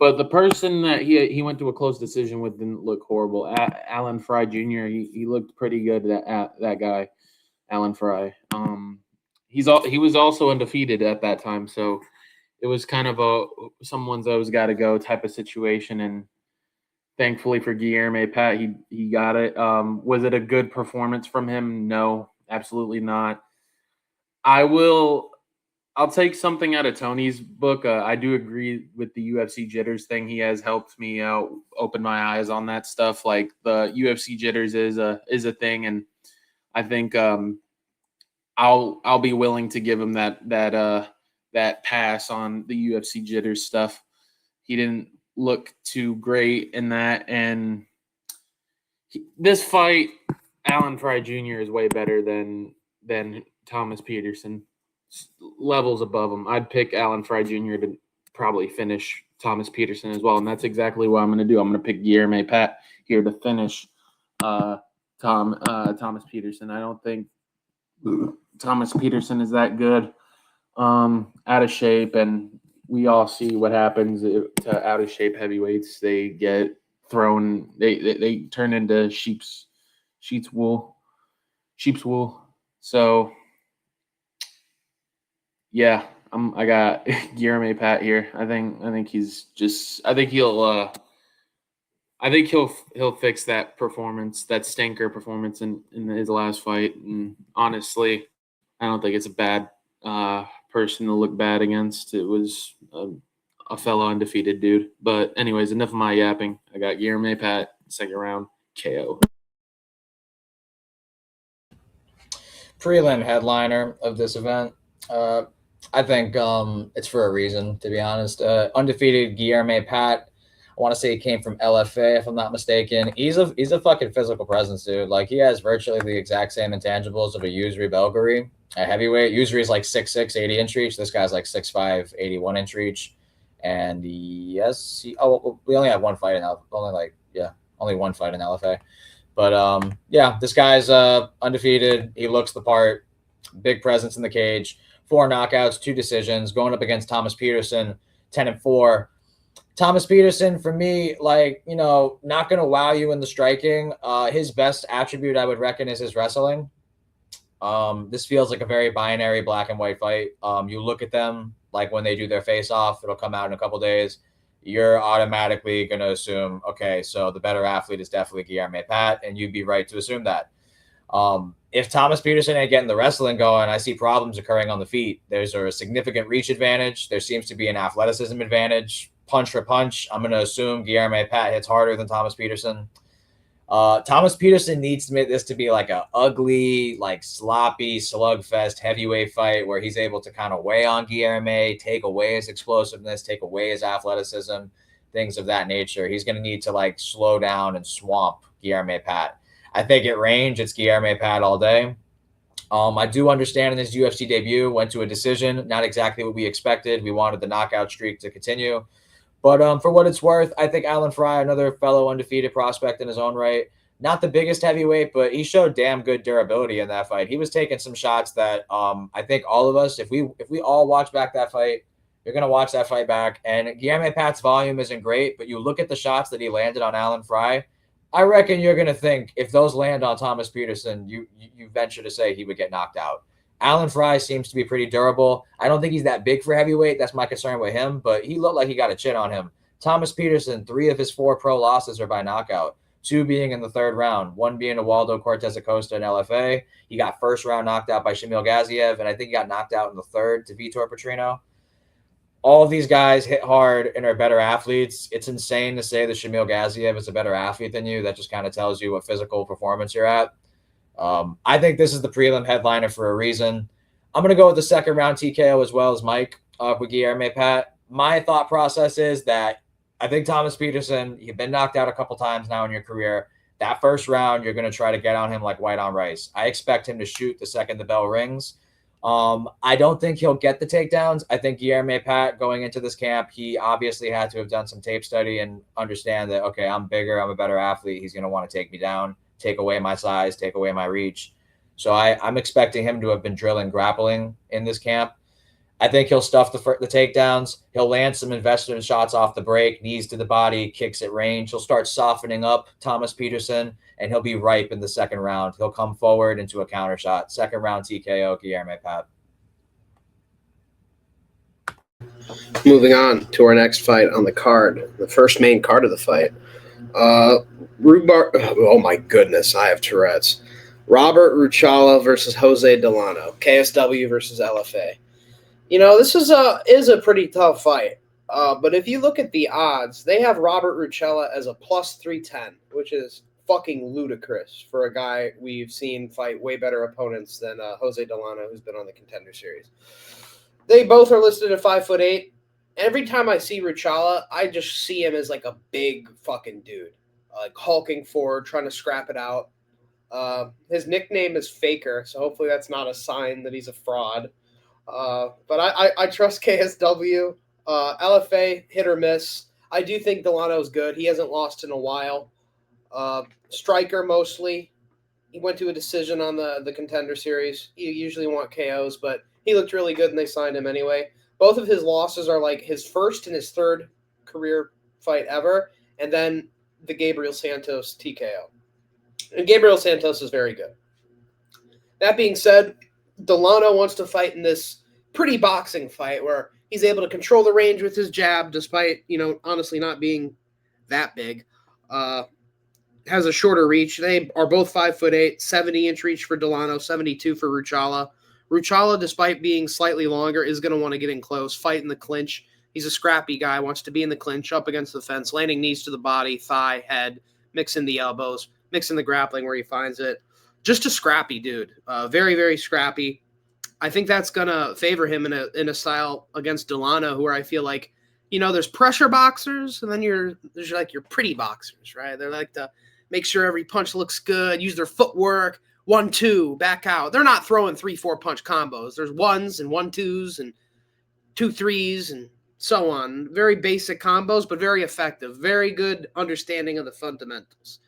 But the person that he went to a close decision with didn't look horrible. Alan Fry Jr. He looked pretty good. That guy, Alan Fry. He was also undefeated at that time, so it was kind of someone's always got to go type of situation. And thankfully for Guilherme Pat, he got it. Was it a good performance from him? No, absolutely not. I'll take something out of Tony's book. I do agree with the UFC jitters thing. He has helped me out, open my eyes on that stuff. Like the UFC jitters is a thing, and I think I'll be willing to give him that pass on the UFC jitters stuff. He didn't look too great in that, and this fight, Alan Fry Jr. is way better than Thomas Peterson. Levels above him. I'd pick Alan Fry Jr. to probably finish Thomas Peterson as well, and that's exactly what I'm going to do. I'm going to pick Guilherme Pat here to finish Thomas Peterson. I don't think Thomas Peterson is that good. Out of shape, and we all see what happens to out of shape heavyweights. They get thrown. They turn into sheep's wool. So. Yeah, I got Guilherme Pat here. I think he'll fix that performance, that stinker performance in his last fight. And honestly, I don't think it's a bad person to look bad against. It was a fellow undefeated dude. But anyways, enough of my yapping. I got Guilherme Pat, second round KO. Prelim headliner of this event. I think it's for a reason, to be honest. Undefeated Guilherme Pat. I want to say he came from LFA, if I'm not mistaken. He's a fucking physical presence, dude. Like, he has virtually the exact same intangibles of a Yusri Belgari, a heavyweight. Yusri is like 6'6", 80-inch reach. This guy's like 6'5", 81-inch reach. And we only have one fight now. only one fight in LFA. But yeah, this guy's undefeated. He looks the part. Big presence in the cage. 4 knockouts, 2 decisions. Going up against Thomas Peterson, 10-4. Thomas Peterson, for me, like, not going to wow you in the striking. His best attribute, I would reckon, is his wrestling. This feels like a very binary black and white fight. You look at them, like when they do their face off, it'll come out in a couple days. You're automatically going to assume, okay, so the better athlete is definitely Guilherme Pat, and you'd be right to assume that. If Thomas Peterson ain't getting the wrestling going, I see problems occurring on the feet. There's a significant reach advantage. There seems to be an athleticism advantage. Punch for punch, I'm going to assume Guilherme Pat hits harder than Thomas Peterson. Thomas Peterson needs to make this to be like a ugly, like sloppy slugfest heavyweight fight where he's able to kind of weigh on Guilherme, take away his explosiveness, take away his athleticism, things of that nature. He's going to need to like slow down and swamp Guilherme Pat. I think at range, it's Guilherme Pat all day. I do understand in his UFC debut, went to a decision, not exactly what we expected. We wanted the knockout streak to continue. But for what it's worth, I think Alan Fry, another fellow undefeated prospect in his own right, not the biggest heavyweight, but he showed damn good durability in that fight. He was taking some shots that I think all of us, if we all watch back that fight, you're going to watch that fight back. And Guilherme Pat's volume isn't great, but you look at the shots that he landed on Alan Fry, I reckon you're going to think if those land on Thomas Peterson, you venture to say he would get knocked out. Alan Fry seems to be pretty durable. I don't think he's that big for heavyweight. That's my concern with him, but he looked like he got a chin on him. Thomas Peterson, 3 of his 4 pro losses are by knockout, 2 being in the 3rd round, 1 being to Waldo Cortez Acosta in LFA. He got first round knocked out by Shamil Gaziev, and I think he got knocked out in the 3rd to Vitor Petrino. All of these guys hit hard and are better athletes. It's insane to say that Shamil Gaziev is a better athlete than you. That just kind of tells you what physical performance you're at. I think this is the prelim headliner for a reason. I'm going to go with the 2nd round TKO as well as Mike with Guilherme Pat. My thought process is that I think Thomas Peterson, you've been knocked out a couple times now in your career. That 1st round, you're going to try to get on him like white on rice. I expect him to shoot the second the bell rings. I don't think he'll get the takedowns. I think Guilherme Pat going into this camp, he obviously had to have done some tape study and understand that, okay, I'm bigger, I'm a better athlete. He's going to want to take me down, take away my size, take away my reach. So I'm expecting him to have been drilling grappling in this camp. I think he'll stuff the takedowns. He'll land some investment shots off the break, knees to the body, kicks at range. He'll start softening up Thomas Peterson, and he'll be ripe in the 2nd round. He'll come forward into a counter shot. 2nd round TKO, Guilherme Pat. Moving on to our next fight on the card, the first main card of the fight. Oh my goodness, I have Tourette's. Robert Ruchala versus Jose Delano. KSW versus LFA. This is a pretty tough fight. But if you look at the odds, they have Robert Ruchala as a plus 310, which is fucking ludicrous for a guy we've seen fight way better opponents than Jose Delano, who's been on the Contender Series. They both are listed at 5'8". Every time I see Ruchala, I just see him as like a big fucking dude, like hulking forward, trying to scrap it out. His nickname is Faker, so hopefully that's not a sign that he's a fraud. But I trust KSW. LFA, hit or miss. I do think Delano's good. He hasn't lost in a while. Striker mostly. He went to a decision on the Contender Series. You usually want KOs, but he looked really good and they signed him anyway. Both of his losses are like his 1st and his 3rd career fight ever, and then the Gabriel Santos TKO. And Gabriel Santos is very good. That being said, Delano wants to fight in this pretty boxing fight where he's able to control the range with his jab, despite, honestly not being that big. Has a shorter reach. They are both 5'8", 70-inch reach for Delano, 72 for Ruchala. Ruchala, despite being slightly longer, is going to want to get in close, fight in the clinch. He's a scrappy guy, wants to be in the clinch, up against the fence, landing knees to the body, thigh, head, mixing the elbows, mixing the grappling where he finds it. Just a scrappy dude. Very, very scrappy. I think that's going to favor him in a style against Delano, where I feel like, there's pressure boxers, and then there's your pretty boxers, right? They're like to make sure every punch looks good, use their footwork, 1-2, back out. They're not throwing 3-4 punch combos. There's 1s and 1-2s and 2-3s and so on. Very basic combos, but very effective. Very good understanding of the fundamentals.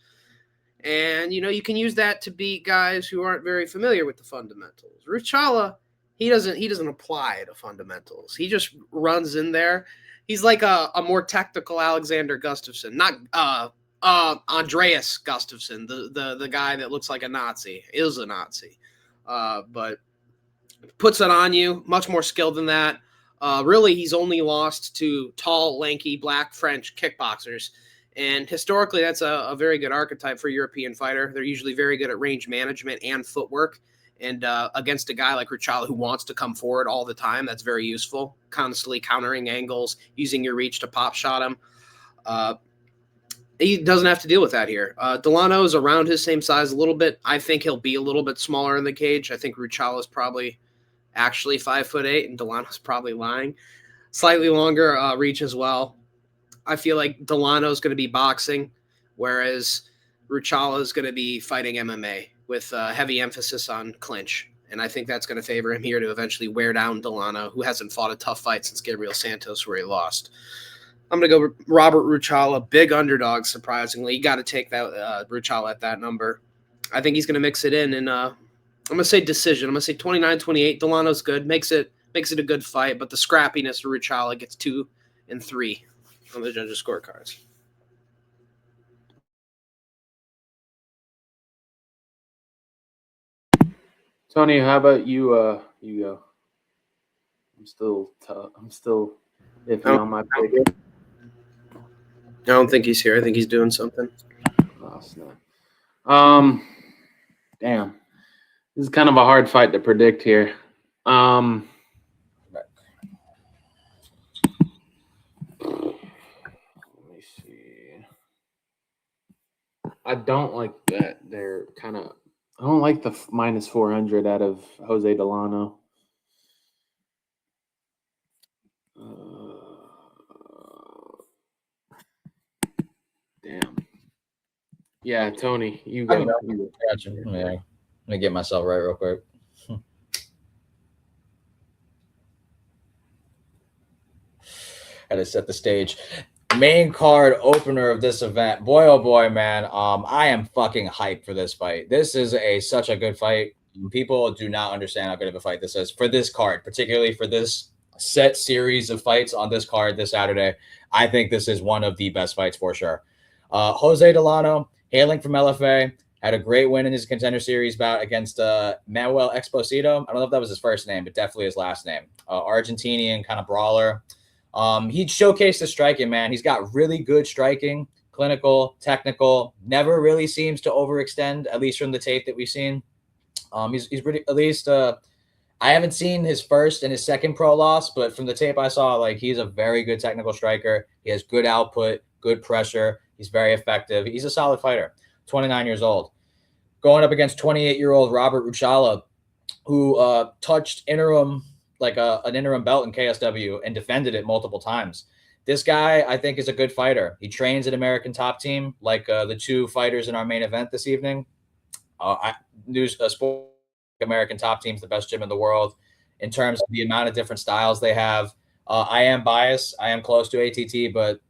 And, you can use that to beat guys who aren't very familiar with the fundamentals. Ruchala, he doesn't apply the fundamentals. He just runs in there. He's like a more technical Alexander Gustafsson, not Andreas Gustafsson, the guy that looks like a Nazi, is a Nazi. But puts it on you, much more skilled than that. Really, he's only lost to tall, lanky, black French kickboxers. And historically, that's a very good archetype for a European fighter. They're usually very good at range management and footwork. And against a guy like Ruchala who wants to come forward all the time, that's very useful. Constantly countering angles, using your reach to pop shot him. He doesn't have to deal with that here. Delano is around his same size a little bit. I think he'll be a little bit smaller in the cage. I think Ruchala is probably actually 5'8", and Delano's probably lying. Slightly longer reach as well. I feel like Delano's going to be boxing, whereas Ruchala is going to be fighting MMA with heavy emphasis on clinch. And I think that's going to favor him here to eventually wear down Delano, who hasn't fought a tough fight since Gabriel Santos, where he lost. I'm going to go Robert Ruchala, big underdog, surprisingly. You got to take that Ruchala at that number. I think he's going to mix it in, and I'm going to say decision. I'm going to say 29-28. Delano's good, makes it a good fight, but the scrappiness of Ruchala gets 2 and 3 on the judges' scorecards. Tony, how about you? You go. I'm still iffy on my pick. I don't think he's here. I think he's doing something. Oh, snap. Damn. This is kind of a hard fight to predict here. Let me see. I don't like that. I don't like the minus 400 out of Jose Delano. Damn. Yeah, Tony, you go. Gotcha. Yeah. Let me get myself right real quick. Had to set the stage. Main card opener of this event. Boy, oh boy, man. I am fucking hyped for this fight. This is such a good fight. People do not understand how good of a fight this is for this card, particularly for this set series of fights on this card this Saturday. I think this is one of the best fights for sure. Jose Delano, hailing from LFA, had a great win in his contender series bout against Manuel Exposito. I don't know if that was his first name, but definitely his last name. Argentinian kind of brawler. He showcased his striking, man. He's got really good striking, clinical, technical, never really seems to overextend, at least from the tape that we've seen. He's pretty, at least, I haven't seen his first and his second pro loss, but from the tape I saw, like, he's a very good technical striker. He has good output, good pressure. He's very effective. He's a solid fighter, 29 years old. Going up against 28-year-old Robert Ruchala, who touched interim, like an interim belt in KSW and defended it multiple times. This guy, I think, is a good fighter. He trains at American Top Team, like the two fighters in our main event this evening. Sport American Top Team is the best gym in the world in terms of the amount of different styles they have. I am biased. I am close to ATT, but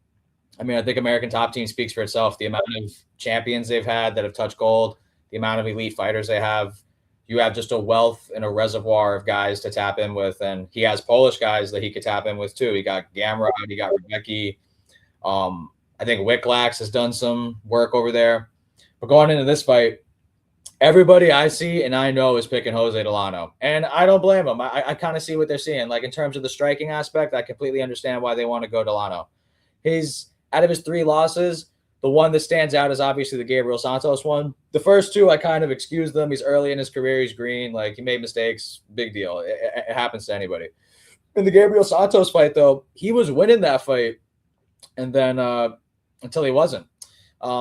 I mean, I think American Top Team speaks for itself. The amount of champions they've had that have touched gold, the amount of elite fighters they have. You have just a wealth and a reservoir of guys to tap in with, and he has Polish guys that he could tap in with too. He got Gamrot, he got Rebecki. I think Wicklax has done some work over there. But going into this fight, everybody I see and I know is picking Jose Delano, and I don't blame them. I kind of see what they're seeing. Like, in terms of the striking aspect, I completely understand why they want to go Delano. Out of his 3 losses, the one that stands out is obviously the Gabriel Santos one. The first 2, I kind of excuse them. He's early in his career. He's green. Like, he made mistakes. Big deal. It happens to anybody. In the Gabriel Santos fight, though, he was winning that fight, and then until he wasn't.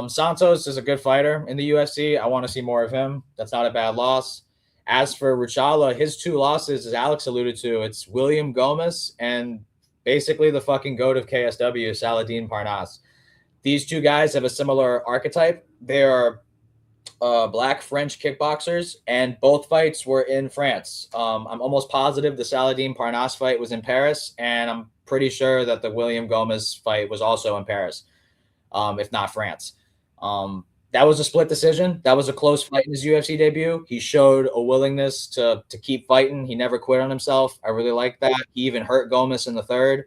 Santos is a good fighter in the UFC. I want to see more of him. That's not a bad loss. As for Ruchala, his 2 losses, as Alex alluded to, it's William Gomez and basically the fucking goat of KSW, Saladin Parnasse. These 2 guys have a similar archetype. They are black French kickboxers, and both fights were in France. I'm almost positive the Saladin Parnasse fight was in Paris, and I'm pretty sure that the William Gomez fight was also in Paris, if not France. That was a split decision. That was a close fight in his UFC debut. He showed a willingness to keep fighting. He never quit on himself. I really like that. He even hurt Gomez in the third.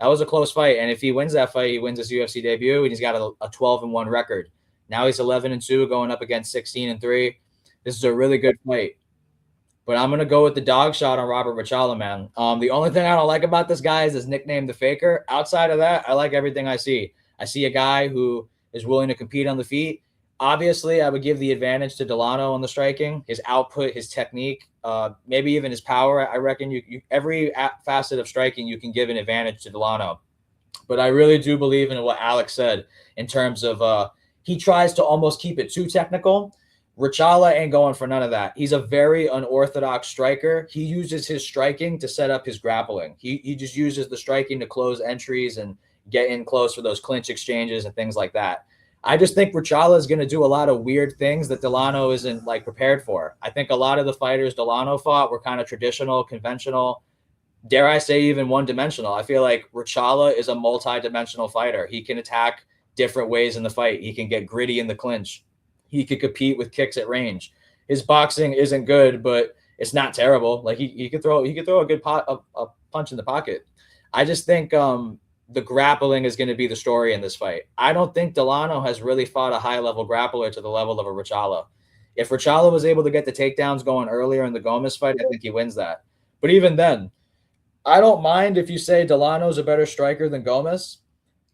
That was a close fight. And if he wins that fight, he wins his UFC debut, and he's got a 12-1 record. Now he's 11-2 going up against 16-3. This is a really good fight. But I'm going to go with the dog shot on Robert Rachala, man. The only thing I don't like about this guy is his nickname, the Faker. Outside of that, I like everything I see. I see a guy who is willing to compete on the feet. Obviously, I would give the advantage to Delano on the striking, his output, his technique, maybe even his power. I reckon you every facet of striking, you can give an advantage to Delano. But I really do believe in what Alex said in terms of he tries to almost keep it too technical. Rachala ain't going for none of that. He's a very unorthodox striker. He uses his striking to set up his grappling. He just uses the striking to close entries and get in close for those clinch exchanges and things like that. I just think Rachala is going to do a lot of weird things that Delano isn't like prepared for. I think a lot of the fighters Delano fought were kind of traditional, conventional, dare I say even one-dimensional. I feel like Rachala is a multi-dimensional fighter. He can attack different ways in the fight. He can get gritty in the clinch. He could compete with kicks at range. His boxing isn't good, but it's not terrible. Like he could throw a good a punch in the pocket. I just think the grappling is going to be the story in this fight. I don't think Delano has really fought a high-level grappler to the level of a Rachala. If Rachala was able to get the takedowns going earlier in the Gomez fight, I think he wins that. But even then, I don't mind if you say Delano's a better striker than Gomez,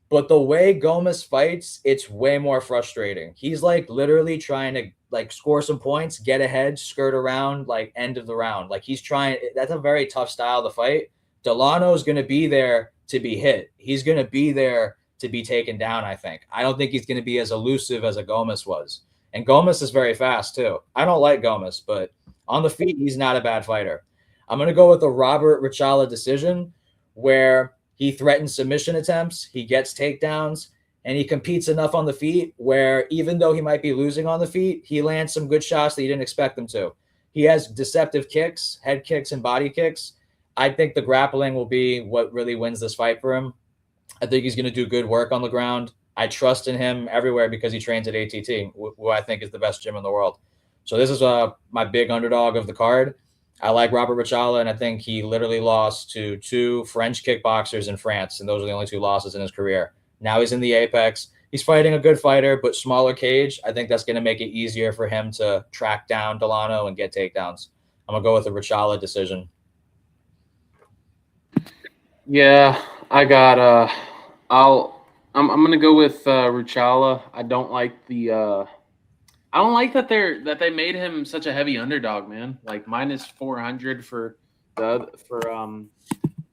but the way Gomez fights, it's way more frustrating. He's like literally trying to like score some points, get ahead, skirt around, like end of the round. Like he's trying. That's a very tough style to fight. Delano's going to be there to be hit. He's going to be there to be taken down, I think. I don't think he's going to be as elusive as a Gomez was. And Gomez is very fast, too. I don't like Gomez, but on the feet, he's not a bad fighter. I'm going to go with a Robert Rachala decision where he threatens submission attempts, he gets takedowns, and he competes enough on the feet where even though he might be losing on the feet, he lands some good shots that you didn't expect him to. He has deceptive kicks, head kicks, and body kicks. I think the grappling will be what really wins this fight for him. I think he's going to do good work on the ground. I trust in him everywhere because he trains at ATT, who I think is the best gym in the world. So this is my big underdog of the card. I like Robert Rachala, and I think he literally lost to 2 French kickboxers in France, and those are the only 2 losses in his career. Now he's in the Apex. He's fighting a good fighter, but smaller cage. I think that's going to make it easier for him to track down Delano and get takedowns. I'm going to go with a Rachala decision. Yeah, I got I'm gonna go with Rachala. I don't like that they made him such a heavy underdog, man. Like minus 400 for the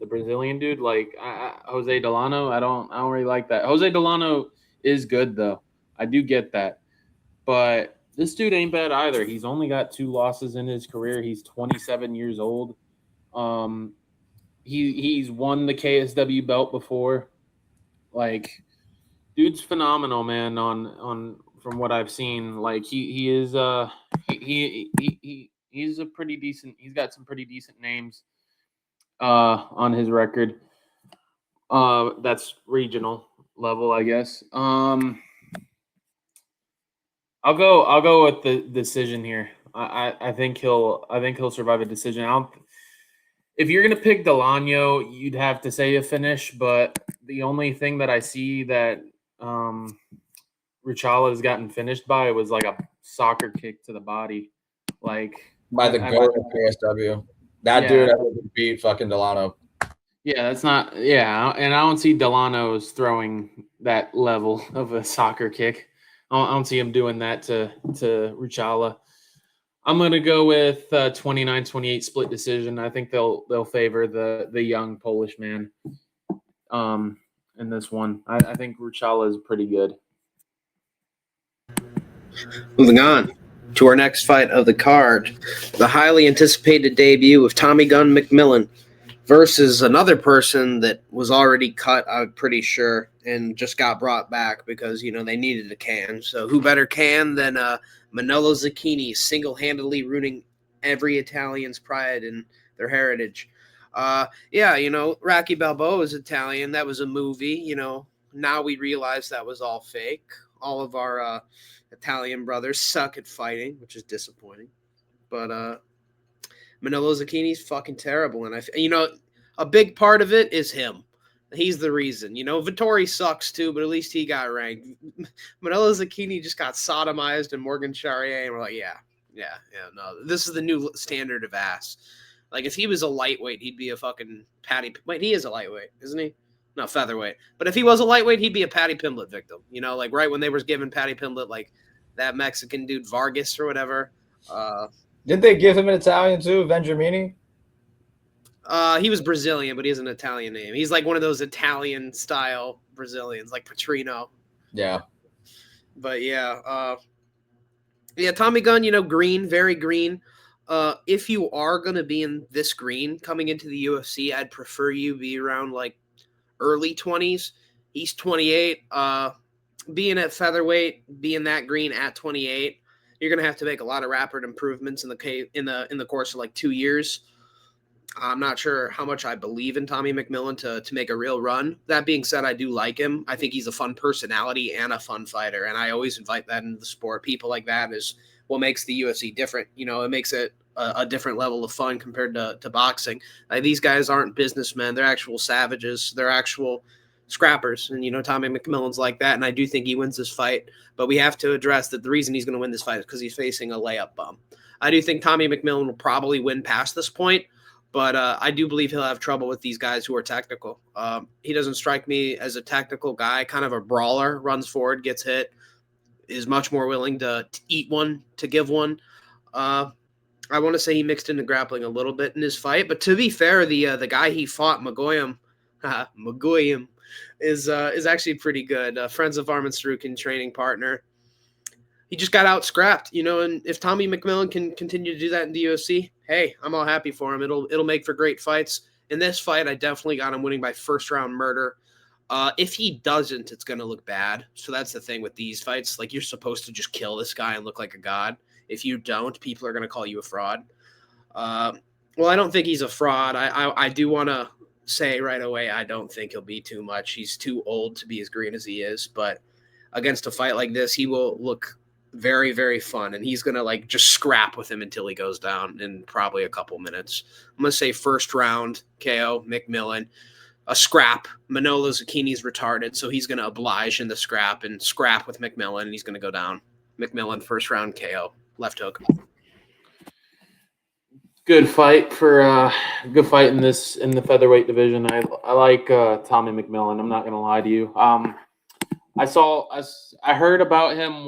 Brazilian dude, like Jose Delano. I don't really like that. Jose Delano is good though. I do get that, but this dude ain't bad either. He's only got 2 losses in his career. He's 27 years old. He's won the KSW belt before. Like, dude's phenomenal, man. On from what I've seen, like he's a pretty decent. He's got some pretty decent names on his record. That's regional level, I guess. I'll go with the decision here. I think he'll survive a decision. If you're gonna pick Delano, you'd have to say a finish, but the only thing that I see that Rachala has gotten finished by was like a soccer kick to the body, like by the GOAT of KSW. That dude would beat fucking Delano. Yeah, that's not. Yeah, and I don't see Delano's throwing that level of a soccer kick. I don't see him doing that to Rachala. I'm gonna go with 29-28 split decision. I think they'll favor the young Polish man in this one. I think Rachala is pretty good. Moving on to our next fight of the card, the highly anticipated debut of Tommy Gunn McMillan versus another person that was already cut, I'm pretty sure, and just got brought back because, they needed a can. So who better can than Manolo Zucchini, single-handedly ruining every Italian's pride and their heritage. Yeah, Rocky Balboa is Italian. That was a movie. Now we realize that was all fake. All of our Italian brothers suck at fighting, which is disappointing. But Manolo Zucchini's fucking terrible, and a big part of it is him. He's the reason. Vittori sucks too, but at least he got ranked. Manolo Zucchini just got sodomized and Morgan Charrier, and we're like, yeah, no, this is the new standard of ass. Like, if he was a lightweight, he'd be a fucking Patty. Wait, he is a lightweight, isn't he? No, featherweight. But if he was a lightweight, he'd be a Patty Pimblett victim. Like right when they were giving Patty Pimblett, like that Mexican dude Vargas or whatever. Did they give him an Italian too, Vendramini? He was Brazilian, but he has an Italian name. He's like one of those Italian style Brazilians, like Petrino. Yeah. But yeah, Tommy Gunn, green, very green. If you are going to be in this green coming into the UFC, I'd prefer you be around like early 20s. He's 28. Being at featherweight, being that green at 28, you're going to have to make a lot of rapid improvements in the course of like 2 years. I'm not sure how much I believe in Tommy McMillan to make a real run. That being said, I do like him. I think he's a fun personality and a fun fighter, and I always invite that into the sport. People like that is what makes the UFC different. It makes it a different level of fun compared to boxing. These guys aren't businessmen. They're actual savages. They're actual scrappers, and Tommy McMillan's like that, and I do think he wins this fight. But we have to address that the reason he's going to win this fight is because he's facing a layup bum. I do think Tommy McMillan will probably win past this point, but I do believe he'll have trouble with these guys who are technical. He doesn't strike me as a technical guy, kind of a brawler, runs forward, gets hit, is much more willing to eat one, to give one. I want to say he mixed into grappling a little bit in his fight, but to be fair, the guy he fought, Magoyam, is actually pretty good. Friends of Armin Strukin, training partner. He just got out scrapped, and if Tommy McMillan can continue to do that in the UFC, hey, I'm all happy for him. It'll make for great fights. In this fight, I definitely got him winning by first round murder. If he doesn't, it's going to look bad. So that's the thing with these fights. Like, you're supposed to just kill this guy and look like a god. If you don't, people are going to call you a fraud. Well, I don't think he's a fraud. I do want to say right away, I don't think he'll be too much. He's too old to be as green as he is. But against a fight like this, he will look very, very fun. And he's going to, just scrap with him until he goes down in probably a couple minutes. I'm going to say first round, KO, McMillan. A scrap. Manolo Zucchini's retarded, so he's going to oblige in the scrap and scrap with McMillan, and he's going to go down. McMillan, first round KO, left hook. Good fight in the featherweight division. I like Tommy McMillan. I'm not going to lie to you. I heard about him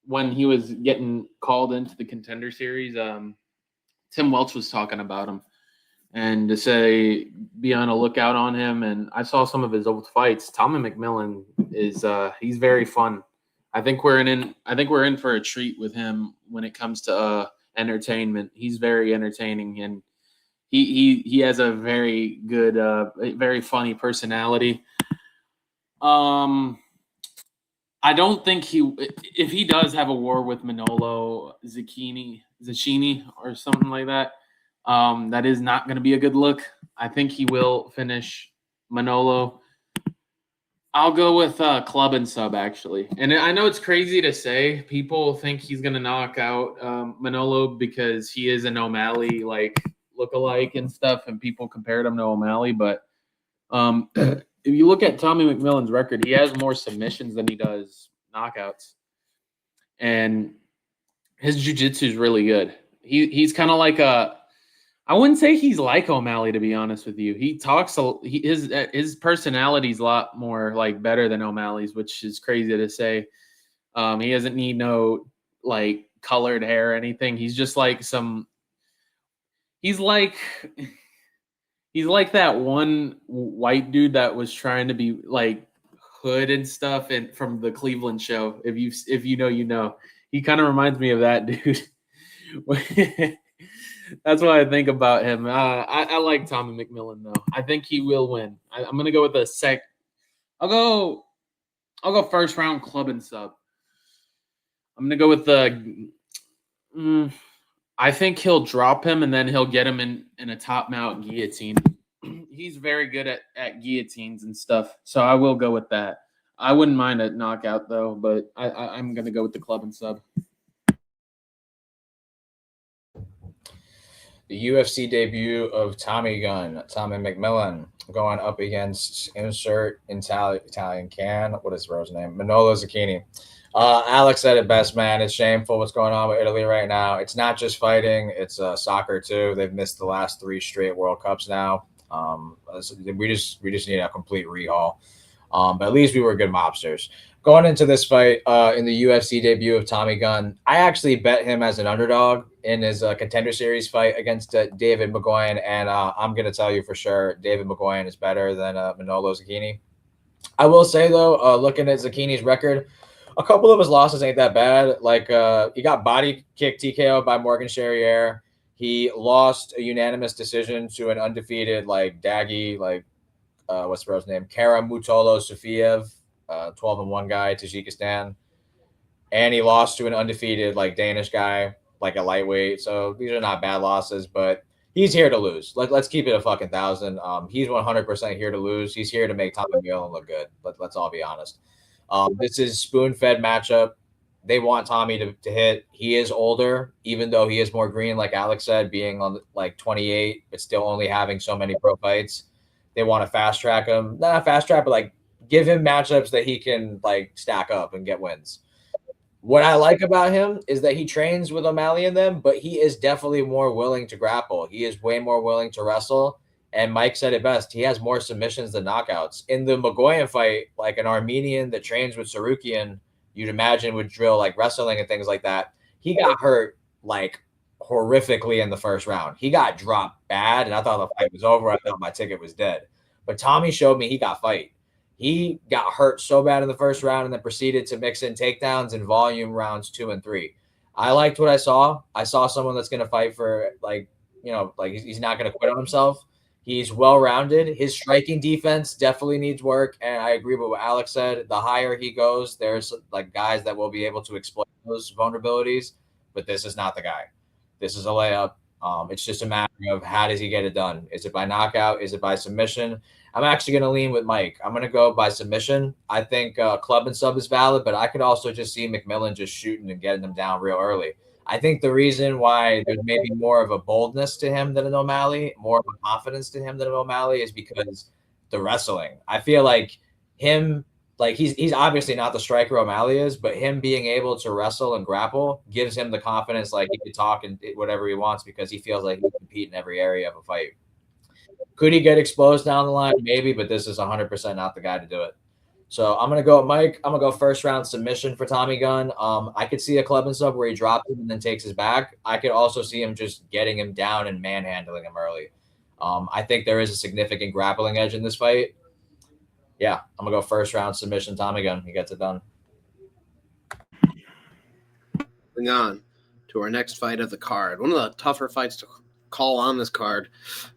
when he was getting called into the Contender Series. Tim Welch was talking about him. And to say, be on a lookout on him. And I saw some of his old fights. Tommy McMillan is he's very fun. I think we're in for a treat with him when it comes to entertainment. He's very entertaining, and he has a very good, very funny personality. I don't think if he does have a war with Manolo Zucchini or something like that. That is not going to be a good look. I think he will finish Manolo. I'll go with club and sub, actually. And I know it's crazy to say. People think he's going to knock out Manolo because he is an O'Malley lookalike and stuff, and people compared him to O'Malley. But if you look at Tommy McMillan's record, he has more submissions than he does knockouts. And his jiu-jitsu is really good. He's kind of like I wouldn't say he's like O'Malley, to be honest with you. He talks his personality's a lot more better than O'Malley's, which is crazy to say. He doesn't need no colored hair or anything. He's just he's like that one white dude that was trying to be Hood and stuff and from the Cleveland show. If you know, you know. He kind of reminds me of that dude. That's what I think about him. I like Tommy McMillan though. I think he will win. I'm gonna go with a sec. I'll go first round club and sub. I'm gonna go with the. I think he'll drop him and then he'll get him in a top mount guillotine. He's very good at guillotines and stuff, so I will go with that. I wouldn't mind a knockout though, but I'm gonna go with the club and sub. The UFC debut of Tommy McMillan, going up against insert Italian can. What is bro's name? Manolo Zucchini. Alex said it best, man. It's shameful what's going on with Italy right now. It's not just fighting; it's soccer too. They've missed the last 3 straight World Cups now. We just need a complete rehaul. But at least we were good mobsters. Going into this fight in the UFC debut of Tommy Gunn, I actually bet him as an underdog in his Contender Series fight against David McGuigan, and I'm going to tell you for sure David McGuigan is better than Manolo Zucchini. I will say, though, looking at Zucchini's record, a couple of his losses ain't that bad. Like, he got body kicked TKO by Morgan Charrier. He lost a unanimous decision to an undefeated, Daggy, what's the bro's name? Kara Mutolo Sofiev, 12-1 guy, Tajikistan. And he lost to an undefeated, Danish guy, a lightweight. So these are not bad losses, but he's here to lose. Let's keep it a fucking 1,000. He's 100% here to lose. He's here to make Tommy McMillan look good. Let's all be honest. This is spoon-fed matchup. They want Tommy to hit. He is older, even though he is more green, like Alex said, being on 28, but still only having so many pro fights. They want to fast track him. Not a fast track, but give him matchups that he can stack up and get wins. What I like about him is that he trains with O'Malley and them, but he is definitely more willing to grapple. He is way more willing to wrestle. And Mike said it best. He has more submissions than knockouts. In the Magoyan fight, an Armenian that trains with Sarukian, you'd imagine would drill wrestling and things like that. He got hurt horrifically in the first round. He got dropped bad, and I thought the fight was over. I thought my ticket was dead. But Tommy showed me he got fight. He got hurt so bad in the first round and then proceeded to mix in takedowns and volume rounds 2 and 3. I liked what I saw. I saw someone that's going to fight for he's not going to quit on himself. He's well-rounded. His striking defense definitely needs work, and I agree with what Alex said. The higher he goes, there's guys that will be able to exploit those vulnerabilities, but this is not the guy. This is a layup. It's just a matter of how does he get it done? Is it by knockout? Is it by submission? I'm actually going to lean with Mike. I'm going to go by submission. I think club and sub is valid, but I could also just see McMillan just shooting and getting them down real early. I think the reason why there's maybe more of a boldness to him than an O'Malley, more of a confidence to him than an O'Malley, is because the wrestling. I feel like him, he's obviously not the striker O'Malley is, but him being able to wrestle and grapple gives him the confidence he could talk and whatever he wants because he feels like he can compete in every area of a fight. Could he get exposed down the line? Maybe, but this is 100% not the guy to do it. So I'm going to go with Mike. I'm going to go first round submission for Tommy Gunn. I could see a club and sub where he drops him and then takes his back. I could also see him just getting him down and manhandling him early. I think there is a significant grappling edge in this fight. Yeah, I'm going to go first round submission Tommy Gunn. He gets it done. Moving on to our next fight of the card. One of the tougher fights to call on this card.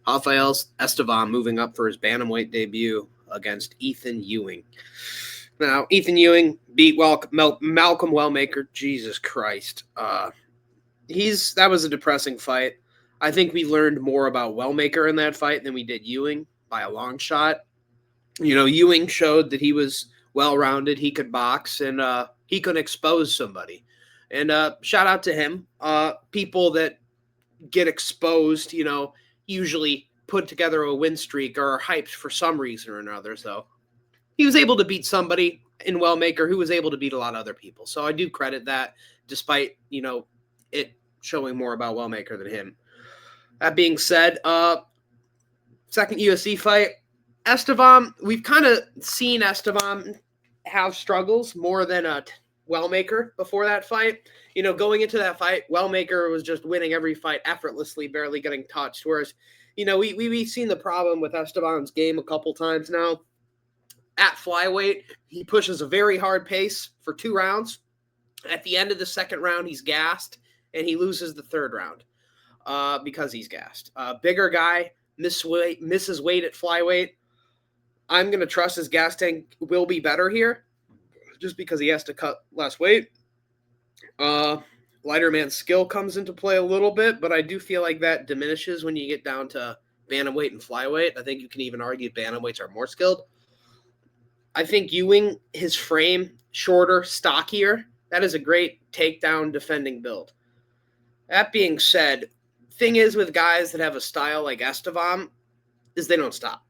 Rafael Esteban moving up for his bantamweight debut against Ethan Ewing. Now, Ethan Ewing beat Malcolm Wellmaker. Jesus Christ. That was a depressing fight. I think we learned more about Wellmaker in that fight than we did Ewing by a long shot. Ewing showed that he was well-rounded. He could box, and he could expose somebody. And shout out to him. People that get exposed, usually put together a win streak or are hyped for some reason or another. So he was able to beat somebody in Wellmaker who was able to beat a lot of other people. So I do credit that despite, it showing more about Wellmaker than him. That being said, second UFC fight, Esteban, we've kind of seen Esteban have struggles more than Wellmaker before that fight. Going into that fight, Wellmaker was just winning every fight effortlessly, barely getting touched. Whereas, we've seen the problem with Esteban's game a couple times now. At flyweight, he pushes a very hard pace for 2 rounds. At the end of the second round, he's gassed, and he loses the third round because he's gassed. Bigger guy, misses weight at flyweight. I'm going to trust his gas tank will be better here just because he has to cut less weight. lighter man skill comes into play a little bit, but I do feel like that diminishes when you get down to bantamweight and flyweight. I think you can even argue bantamweights are more skilled. I think Ewing, his frame, shorter, stockier, that is a great takedown defending build. That being said, thing is with guys that have a style like Estevam is they don't stop.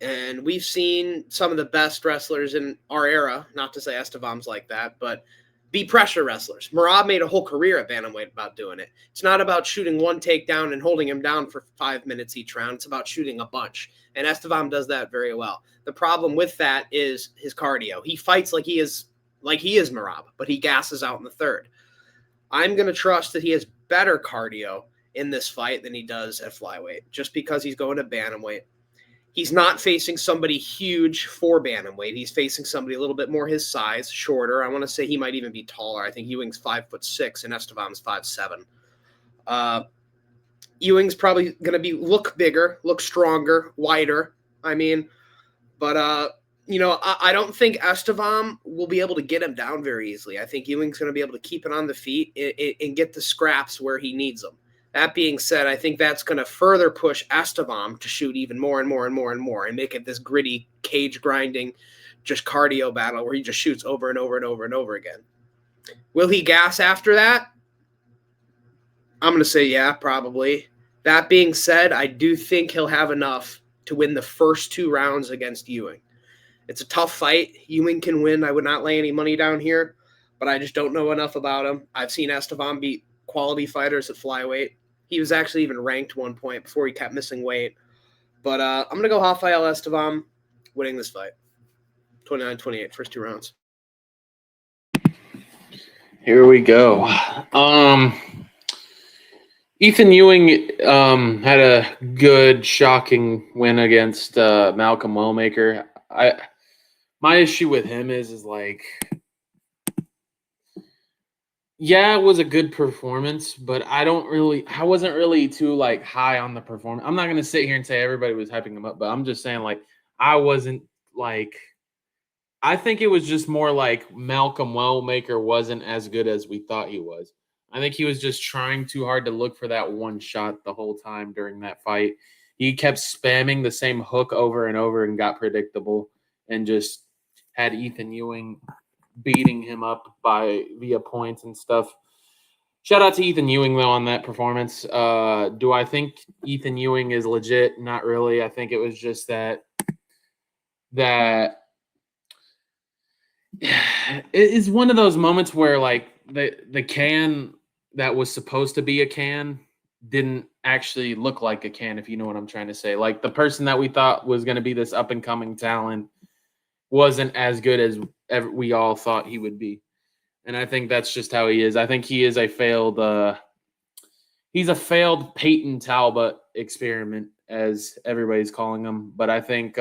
And we've seen some of the best wrestlers in our era, not to say Estevam's like that, but be pressure wrestlers. Merab made a whole career at bantamweight about doing it. It's not about shooting one takedown and holding him down for 5 minutes each round. It's about shooting a bunch. And Estevam does that very well. The problem with that is his cardio. He fights like he is Merab, but he gasses out in the third. I'm going to trust that he has better cardio in this fight than he does at flyweight, just because he's going to bantamweight. He's not facing somebody huge for bantamweight. He's facing somebody a little bit more his size, shorter. I want to say he might even be taller. I think Ewing's 5'6" and Estevam's 5'7". Ewing's probably going to look bigger, look stronger, wider. But I don't think Estevam will be able to get him down very easily. I think Ewing's going to be able to keep it on the feet and get the scraps where he needs them. That being said, I think that's going to further push Estevam to shoot even more and more and more and more and make it this gritty, cage-grinding, just cardio battle where he just shoots over and over and over and over again. Will he gas after that? I'm going to say yeah, probably. That being said, I do think he'll have enough to win the first 2 rounds against Ewing. It's a tough fight. Ewing can win. I would not lay any money down here, but I just don't know enough about him. I've seen Estevam beat quality fighters at flyweight. He was actually even ranked 1 point before he kept missing weight. But I'm going to go Rafael Estevam winning this fight. 29-28, first 2 rounds. Here we go. Ethan Ewing had a good, shocking win against Malcolm Wellmaker. My issue with him is like, yeah, it was a good performance, but I wasn't really too like high on the performance. I'm not going to sit here and say everybody was hyping him up, but I'm just saying like, I wasn't like, I think it was just more like Malcolm Wellmaker wasn't as good as we thought he was. I think he was just trying too hard to look for that one shot the whole time during that fight. He kept spamming the same hook over and over and got predictable and just had Ethan Ewing beating him up via points and stuff. Shout out to Ethan Ewing, though, on that performance. Do I think Ethan Ewing is legit? Not really. I think it was just that it is one of those moments where, like, the can that was supposed to be a can didn't actually look like a can, if you know what I'm trying to say. Like, the person that we thought was going to be this up-and-coming talent wasn't as good as we all thought he would be. And I think that's just how he is. I think he is a failed Peyton Talbot experiment, as everybody's calling him. But I think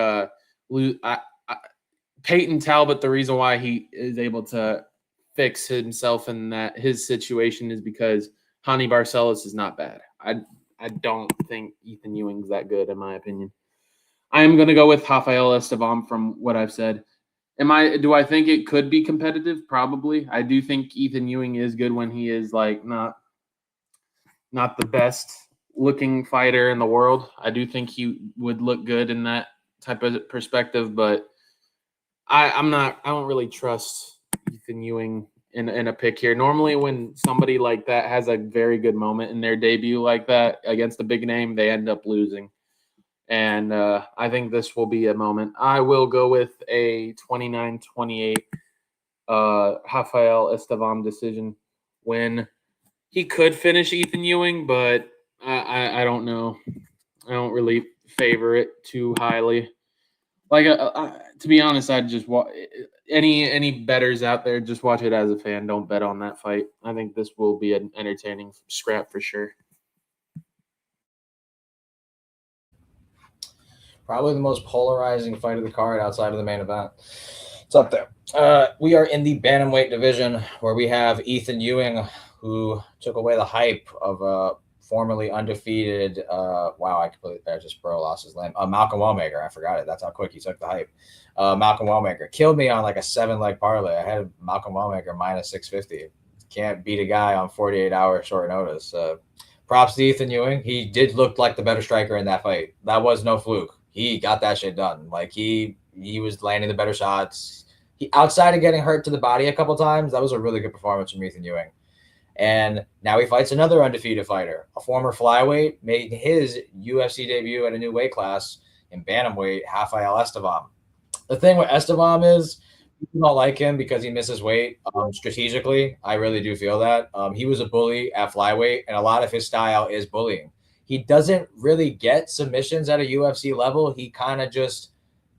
Peyton Talbot, the reason why he is able to fix himself in that his situation is because Hani Barcelos is not bad. I don't think Ethan Ewing's that good, in my opinion. I am going to go with Rafael Estevam from what I've said. Do I think it could be competitive? Probably. I do think Ethan Ewing is good when he is like not the best looking fighter in the world. I do think he would look good in that type of perspective, but I don't really trust Ethan Ewing in a pick here. Normally when somebody like that has a very good moment in their debut like that against a big name, they end up losing. And I think this will be a moment. I will go with a 29-28 Rafael Estevam decision win. He could finish Ethan Ewing, but I don't know. I don't really favor it too highly. Like, to be honest, I'd just any bettors out there, just watch it as a fan. Don't bet on that fight. I think this will be an entertaining scrap for sure. Probably the most polarizing fight of the card outside of the main event. It's up there. We are in the bantamweight division where we have Ethan Ewing, who took away the hype of formerly undefeated. I just lost his name. Malcolm Wellmaker. I forgot it. That's how quick he took the hype. Malcolm Wellmaker killed me on like a 7-leg parlay. I had Malcolm Wellmaker minus 650. can't beat a guy on 48-hour short notice. Props to Ethan Ewing. He did look like the better striker in that fight. That was no fluke. He got that shit done. Like he was landing the better shots. He, outside of getting hurt to the body a couple times, that was a really good performance from Ethan Ewing. And now he fights another undefeated fighter, a former flyweight, made his UFC debut at a new weight class in bantamweight, Rafael Estevam. The thing with Estevam is people don't like him because he misses weight. Strategically, I really do feel that. He was a bully at flyweight, and a lot of his style is bullying. He doesn't really get submissions at a UFC level. He kind of just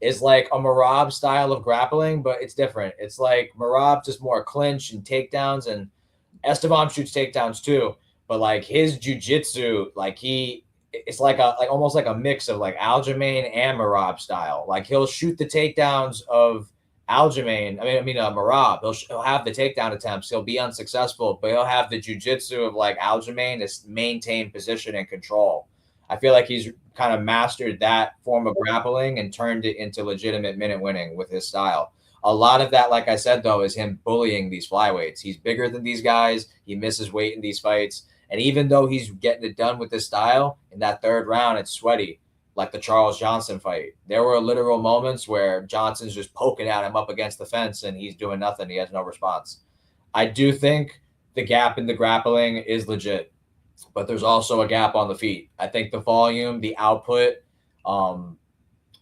is like a Marab style of grappling, but it's different. It's like Marab just more clinch and takedowns, and Esteban shoots takedowns too. But like his jujitsu, like it's like almost like a mix of like Aljamain and Marab style. Like he'll shoot the takedowns of Aljamain. Marab. He'll have the takedown attempts. He'll be unsuccessful, but he'll have the jujitsu of like Aljamain to maintain position and control. I feel like he's kind of mastered that form of grappling and turned it into legitimate minute winning with his style. A lot of that, like I said, though, is him bullying these flyweights. He's bigger than these guys. He misses weight in these fights. And even though he's getting it done with this style, in that third round, it's sweaty, like the Charles Johnson fight. There were literal moments where Johnson's just poking at him up against the fence and he's doing nothing. He has no response. I do think the gap in the grappling is legit, but there's also a gap on the feet. I think the volume, the output.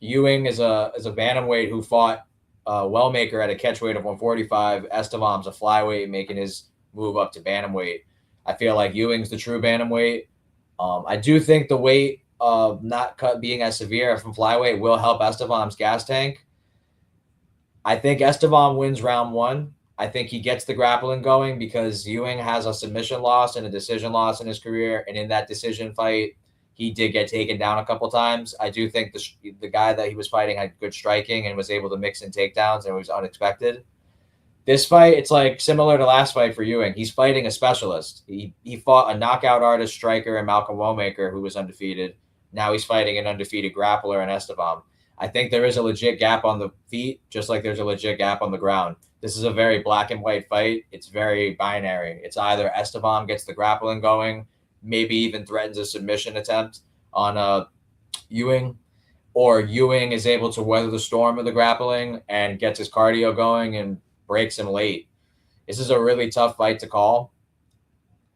Ewing is a bantamweight who fought Wellmaker at a catchweight of 145. Estevam's a flyweight, making his move up to bantamweight. I feel like Ewing's the true bantamweight. I do think the weight of not cut being as severe from flyweight will help Estevam's gas tank. I think Estevam wins round one. I think he gets the grappling going because Ewing has a submission loss and a decision loss in his career. And in that decision fight, he did get taken down a couple times. I do think the guy that he was fighting had good striking and was able to mix in takedowns, and it was unexpected. This fight, it's like similar to last fight for Ewing. He's fighting a specialist. He fought a knockout artist striker in Malcolm Wellmaker who was undefeated. Now he's fighting an undefeated grappler in Estevam. I think there is a legit gap on the feet, just like there's a legit gap on the ground. This is a very black and white fight. It's very binary. It's either Estevam gets the grappling going, maybe even threatens a submission attempt on Ewing, or Ewing is able to weather the storm of the grappling and gets his cardio going and breaks him late. This is a really tough fight to call.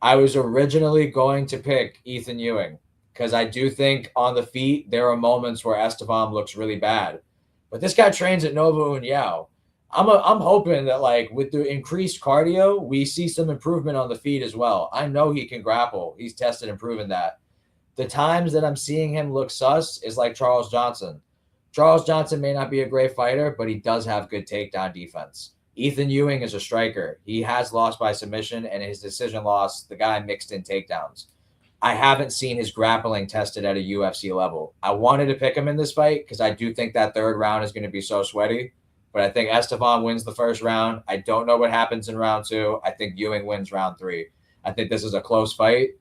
I was originally going to pick Ethan Ewing because I do think on the feet there are moments where Estevam looks really bad. But this guy trains at Nova União. I'm hoping that like with the increased cardio, we see some improvement on the feet as well. I know he can grapple. He's tested and proven that. The times that I'm seeing him look sus is like Charles Johnson. Charles Johnson may not be a great fighter, but he does have good takedown defense. Ethan Ewing is a striker. He has lost by submission, and his decision loss, the guy mixed in takedowns. I haven't seen his grappling tested at a UFC level. I wanted to pick him in this fight because I do think that third round is going to be so sweaty. But I think Estevam wins the first round. I don't know what happens in round two. I think Ewing wins round three. I think this is a close fight,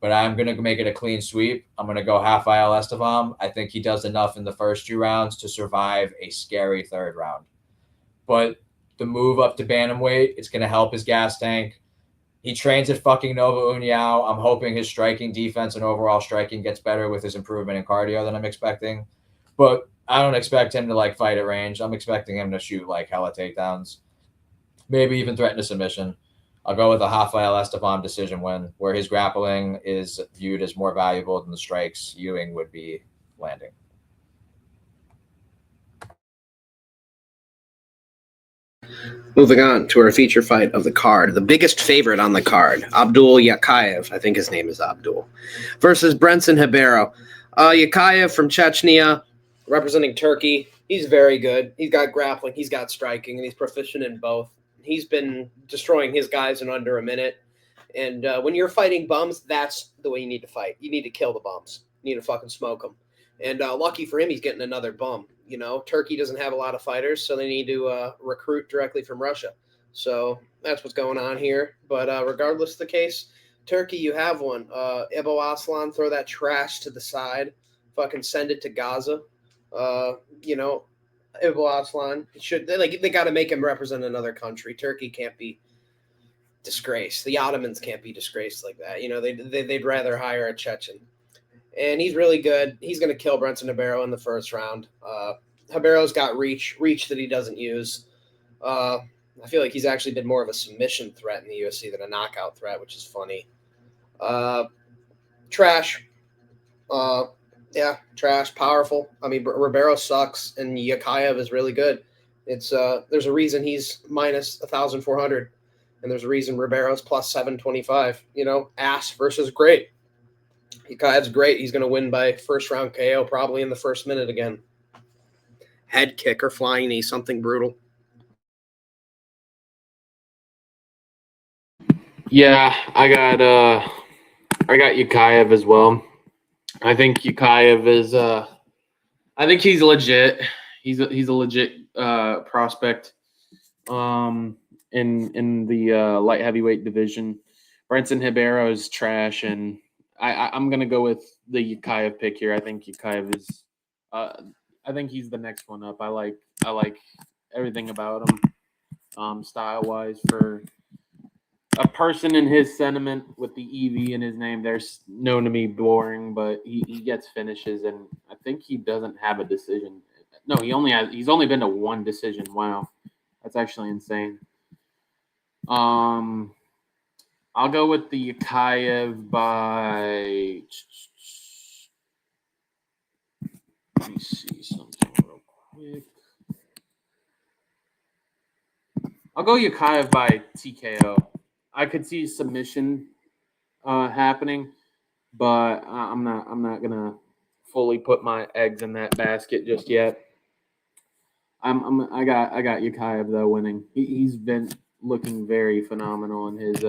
but I'm going to make it a clean sweep. I'm going to go Rafael Estevam. I think he does enough in the first two rounds to survive a scary third round. But the move up to bantamweight, it's going to help his gas tank. He trains at fucking Nova União. I'm hoping his striking defense and overall striking gets better with his improvement in cardio than I'm expecting. But I don't expect him to like fight at range. I'm expecting him to shoot like hella takedowns, maybe even threaten a submission. I'll go with a Rafael Estevam decision win, where his grappling is viewed as more valuable than the strikes Ewing would be landing. Moving on to our feature fight of the card, the biggest favorite on the card, Abdul Yakayev, I think his name is Abdul, versus Brenson Ribeiro. Yakayev from Chechnya, representing Turkey. He's very good. He's got grappling, he's got striking, and he's proficient in both. He's been destroying his guys in under a minute. And when you're fighting bums, that's the way you need to fight. You need to kill the bums. You need to fucking smoke them. And lucky for him, he's getting another bum. You know, Turkey doesn't have a lot of fighters, so they need to recruit directly from Russia. So that's what's going on here. But regardless of the case, Turkey, you have one. Ebo Aslan, throw that trash to the side. Fucking send it to Gaza. You know, Ebo Aslan they got to make him represent another country. Turkey can't be disgraced. The Ottomans can't be disgraced like that. They'd rather hire a Chechen. And he's really good. He's going to kill Brenton Nabarro in the first round. Nabarro's got reach that he doesn't use. I feel like he's actually been more of a submission threat in the UFC than a knockout threat, which is funny. Trash. Trash, powerful. I mean, Ribeiro sucks, and Yakayev is really good. It's there's a reason he's minus 1,400, and there's a reason Ribeiro's plus 725. Ass versus great. Yakayev's great. He's going to win by first round KO, probably in the first minute again. Head kick or flying knee, something brutal. Yeah, I got Yakayev as well. I think Yakayev is I think he's legit. He's a legit prospect in the light heavyweight division. Brenton Nabarro is trash, and I'm gonna go with the Yakayev pick here. I think Yakayev is I think he's the next one up. I like everything about him, style wise. For a person in his sentiment with the EV in his name, there's known to be boring, but he gets finishes, and I think he doesn't have a decision. No, he's only been to one decision. Wow, that's actually insane. I'll go with the Yakayev by. Let me see something real quick. I'll go Yakayev by TKO. I could see submission happening, but I'm not gonna fully put my eggs in that basket just yet. I got Yakayev though winning. He's been looking very phenomenal in his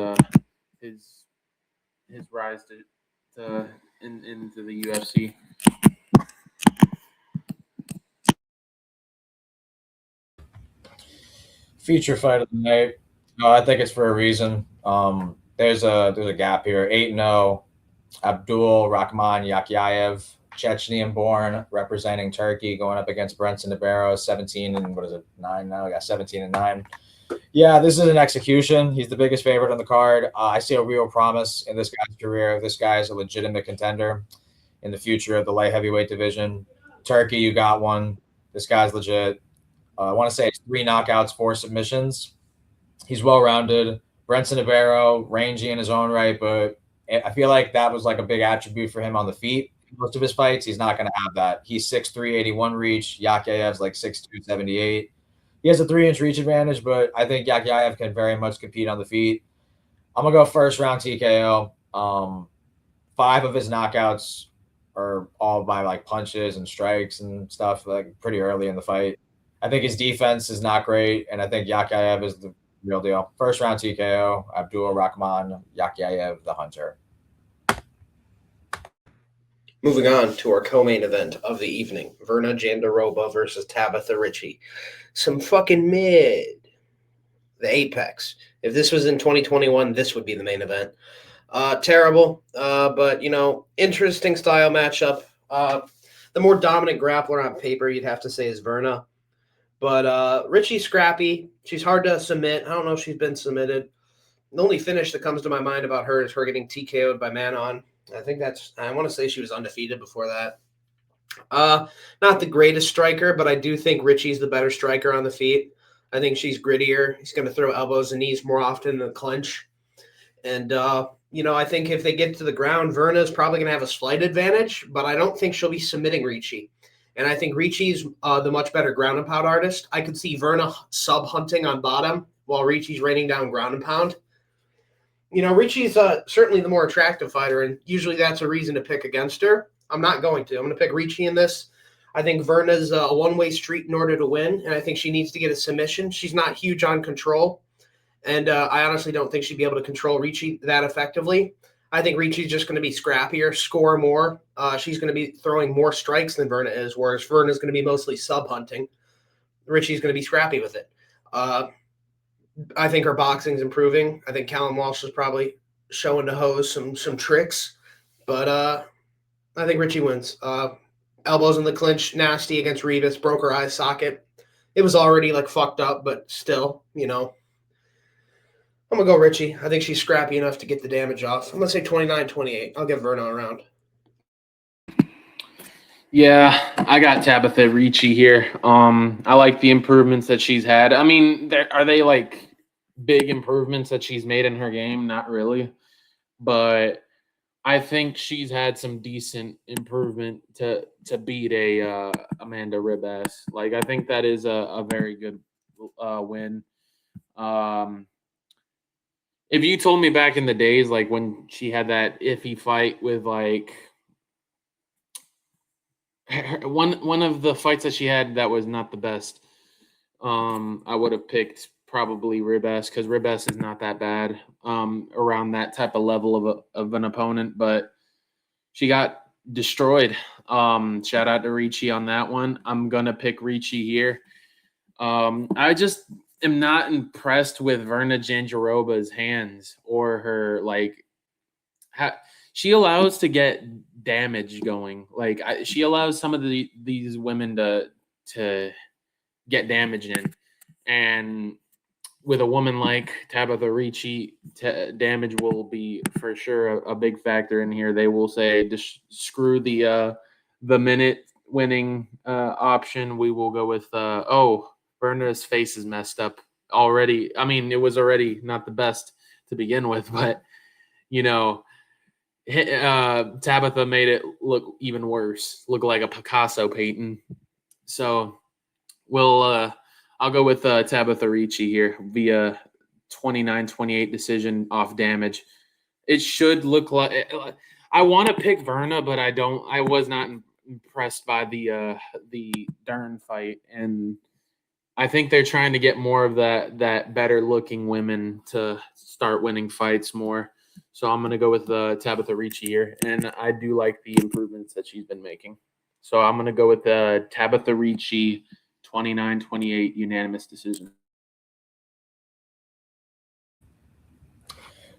rise into the UFC. Feature fight of the night. I think it's for a reason. There's a gap here. 8-0. Abdul Rahman Yakyayev, Chechenian born, representing Turkey, going up against Brenton Nabarro, 17 and 9 now? Yeah, 17 and 9. Yeah, this is an execution. He's the biggest favorite on the card. I see a real promise in this guy's career. This guy is a legitimate contender in the future of the light heavyweight division. Turkey, you got one. This guy's legit. I want to say it's 3 knockouts, 4 submissions. He's well-rounded. Brenton Nabarro, rangy in his own right, but I feel like that was like a big attribute for him on the feet. Most of his fights, he's not going to have that. He's 6'3", 81 reach. Yakyayev's like 6'2", 78. He has a 3-inch reach advantage, but I think Yakyayev can very much compete on the feet. I'm going to go first round TKO. 5 of his knockouts are all by like punches and strikes and stuff, like pretty early in the fight. I think his defense is not great, and I think Yakyayev is the real deal. First round TKO, Abdul Rahman Yakyayev, the Hunter. Moving on to our co-main event of the evening, Verna Jandiroba versus Tabitha Ricci. Some fucking mid. The Apex. If this was in 2021, this would be the main event. Terrible, but, interesting style matchup. The more dominant grappler on paper, you'd have to say, is Verna. But Ricci's scrappy. She's hard to submit. I don't know if she's been submitted. The only finish that comes to my mind about her is her getting TKO'd by Manon. I want to say she was undefeated before that. Not the greatest striker, but I do think Ricci's the better striker on the feet. I think she's grittier. He's going to throw elbows and knees more often than clinch. And, I think if they get to the ground, Verna's probably going to have a slight advantage, but I don't think she'll be submitting Ricci. And I think Ricci's the much better ground and pound artist. I could see Verna sub-hunting on bottom while Ricci's raining down ground and pound. Ricci's certainly the more attractive fighter, and usually that's a reason to pick against her. I'm not going to. I'm going to pick Ricci in this. I think Verna's a one-way street in order to win, and I think she needs to get a submission. She's not huge on control, and I honestly don't think she'd be able to control Ricci that effectively. I think Ricci's just going to be scrappier, score more. She's going to be throwing more strikes than Verna is, whereas Verna's going to be mostly sub-hunting. Ricci's going to be scrappy with it. I think her boxing's improving. I think Callum Walsh is probably showing the hose some tricks, but I think Ricci wins. Elbows in the clinch, nasty against Rivas, broke her eye socket. It was already fucked up, but still, I'm going to go Richie. I think she's scrappy enough to get the damage off. I'm going to say 29-28. I'll give Verna a round. Yeah, I got Tabitha Ricci here. I like the improvements that she's had. I mean, are they like big improvements that she's made in her game? Not really, but I think she's had some decent improvement to beat a Amanda Ribas. Like, I think that is a very good win. If you told me back in the days, like when she had that iffy fight with like one of the fights that she had that was not the best, I would have picked probably Ribas, because Ribas is not that bad around that type of level of an opponent, but she got destroyed. Shout out to Ricci on that one. I'm gonna pick Ricci here. I just am not impressed with Verna Jandiroba's hands or her like. She allows to get damage going. Like she allows some of these women to get damage in, and with a woman like Tabitha Ricci, damage will be for sure a big factor in here. They will say, screw the minute winning option. We will go with Verna's face is messed up already. I mean, it was already not the best to begin with, but you know, Tabitha made it look even worse, look like a Picasso painting. So I'll go with Tabitha Ricci here via 29-28 decision off damage. It should look like I want to pick Verna, but I don't. I was not impressed by the Dern fight, and I think they're trying to get more of that better looking women to start winning fights more. So I'm gonna go with Tabitha Ricci here, and I do like the improvements that she's been making. So I'm gonna go with Tabitha Ricci, 29-28 unanimous decision.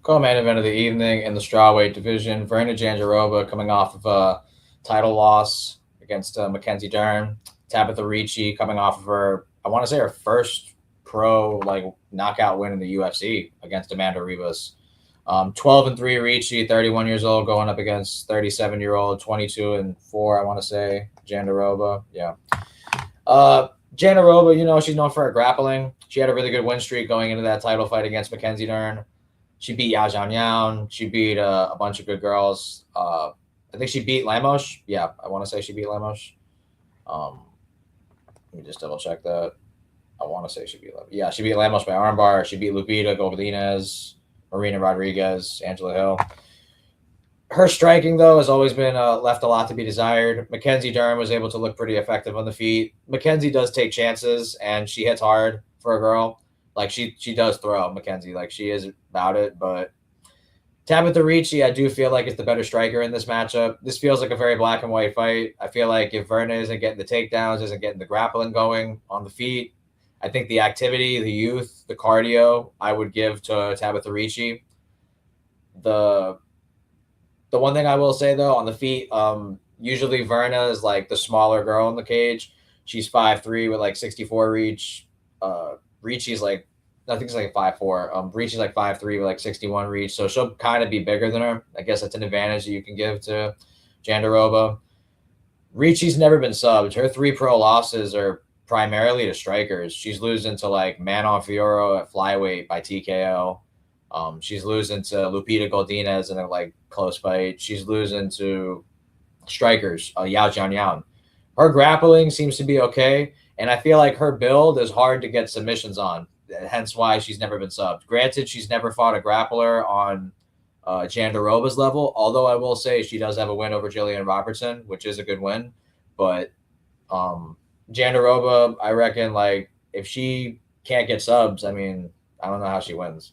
Co-main event of the evening in the strawweight division, Verna Jandiroba coming off of a title loss against Mackenzie Dern. Tabitha Ricci coming off of I want to say her first pro knockout win in the UFC against Amanda Ribas. 12-3 Ricci, 31 years old, going up against 37-year-old, 22-4, I want to say, Jandiroba. Yeah. Jandiroba, she's known for her grappling. She had a really good win streak going into that title fight against Mackenzie Dern. She beat Yao Jianyang. She beat a bunch of good girls. I think she beat Lemos. Yeah, I want to say she beat Lemos. Let me just double check that. I want to say she beat Lemos. Yeah, she beat Lemos by armbar. She beat Lupita Godinez, Marina Rodriguez, Angela Hill. Her striking, though, has always been left a lot to be desired. Mackenzie Dern was able to look pretty effective on the feet. Mackenzie does take chances, and she hits hard for a girl. Like, she does throw, Mackenzie. Like, she is about it. But Tabitha Ricci, I do feel like, is the better striker in this matchup. This feels like a very black and white fight. I feel like if Verna isn't getting the takedowns, isn't getting the grappling going on the feet, I think the activity, the youth, the cardio, I would give to Tabitha Ricci. The one thing I will say, though, on the feet, usually Verna is like the smaller girl in the cage. She's 5'3" with 64 reach. Ricci's I think it's 5'4". Ricci's 5'3" with 61 reach. So she'll kind of be bigger than her. I guess that's an advantage that you can give to Jandiroba. Ricci's never been subbed. Her 3 pro losses are primarily to strikers. She's losing to Manon Fiorot at flyweight by TKO. She's losing to Lupita Godinez in a close fight. She's losing to strikers, Yao Jianyang. Her grappling seems to be okay, and I feel like her build is hard to get submissions on, hence why she's never been subbed. Granted, she's never fought a grappler on Jandiroba's level, although I will say she does have a win over Jillian Robertson, which is a good win. But Jandiroba, I reckon, if she can't get subs, I mean, I don't know how she wins.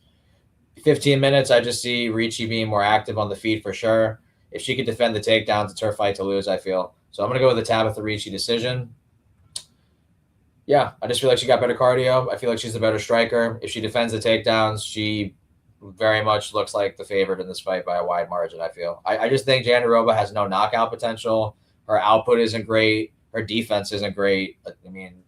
15 minutes, I just see Ricci being more active on the feet for sure. If she could defend the takedowns, it's her fight to lose, I feel. So I'm going to go with the Tabitha Ricci decision. Yeah, I just feel like she got better cardio. I feel like she's the better striker. If she defends the takedowns, she very much looks like the favorite in this fight by a wide margin, I feel. I just think Jandiroba has no knockout potential. Her output isn't great. Her defense isn't great. I mean,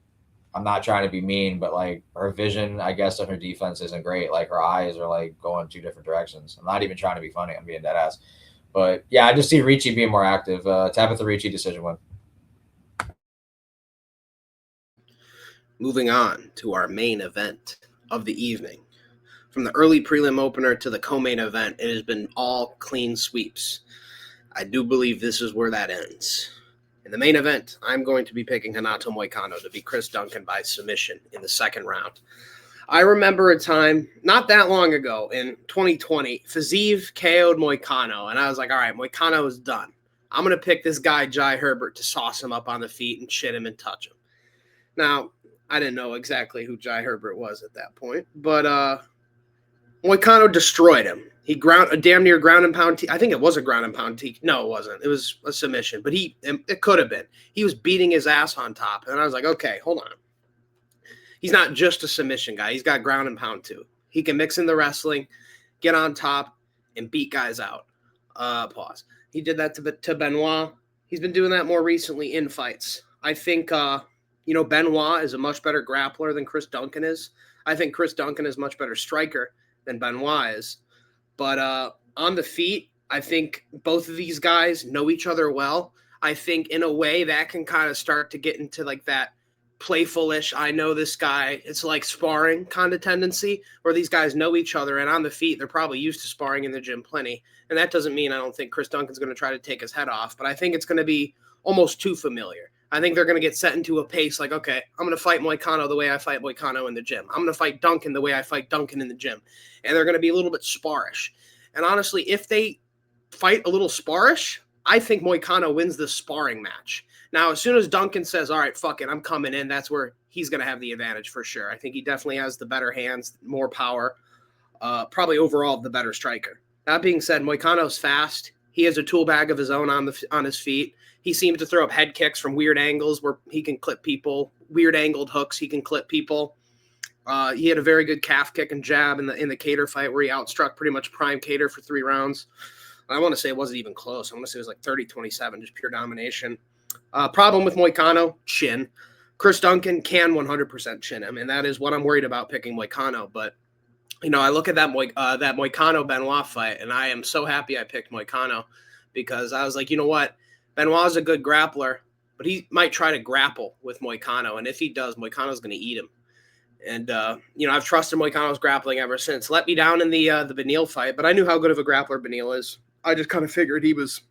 I'm not trying to be mean, but like her vision, I guess, of her defense isn't great. Like her eyes are like going two different directions. I'm not even trying to be funny. I'm being dead ass. But yeah, I just see Ricci being more active. Tabitha Ricci decision win. Moving on to our main event of the evening. From the early prelim opener to the co-main event, it has been all clean sweeps. I do believe this is where that ends. In the main event, I'm going to be picking Renato Moicano to beat Chris Duncan by submission in the second round. I remember a time not that long ago in 2020, Fiziev KO'd Moicano, and I was like, all right, Moicano is done. I'm going to pick this guy, Jai Herbert, to sauce him up on the feet and shit him and touch him. Now, I didn't know exactly who Jai Herbert was at that point, but Moicano destroyed him. He a damn near ground and pound. I think it was a ground and pound. No, it wasn't. It was a submission, but it could have been. He was beating his ass on top, and I was like, okay, hold on. He's not just a submission guy. He's got ground and pound too. He can mix in the wrestling, get on top, and beat guys out. Pause. He did that to Benoit. He's been doing that more recently in fights. I think, Benoit is a much better grappler than Chris Duncan is. I think Chris Duncan is a much better striker than Benoit is. But on the feet, I think both of these guys know each other well. I think in a way that can kind of start to get into like that playful-ish, I know this guy, it's like sparring kind of tendency where these guys know each other, and on the feet, they're probably used to sparring in the gym plenty. And that doesn't mean I don't think Chris Duncan's going to try to take his head off, but I think it's going to be almost too familiar. I think they're going to get set into a pace like, okay, I'm going to fight Moicano the way I fight Moicano in the gym. I'm going to fight Duncan the way I fight Duncan in the gym. And they're going to be a little bit sparish. And honestly, if they fight a little sparish, I think Moicano wins the sparring match. Now, as soon as Duncan says, all right, fuck it, I'm coming in, that's where he's going to have the advantage for sure. I think he definitely has the better hands, more power, probably overall the better striker. That being said, Moicano's fast. He has a tool bag of his own on his feet. He seems to throw up head kicks from weird angles where he can clip people, weird angled hooks he can clip people. He had a very good calf kick and jab in the Cater fight where he outstruck pretty much prime Cater for 3 rounds. I want to say it wasn't even close. I want to say it was like 30-27, just pure domination. Problem with Moicano, chin. Chris Duncan can 100% chin him, and that is what I'm worried about picking Moicano. But, I look at that Moicano-Benoit fight, and I am so happy I picked Moicano because I was like, you know what? Benoit's a good grappler, but he might try to grapple with Moicano, and if he does, Moicano's going to eat him. And, I've trusted Moicano's grappling ever since. Let me down in the Beneil fight, but I knew how good of a grappler Beneil is. I just kind of figured he was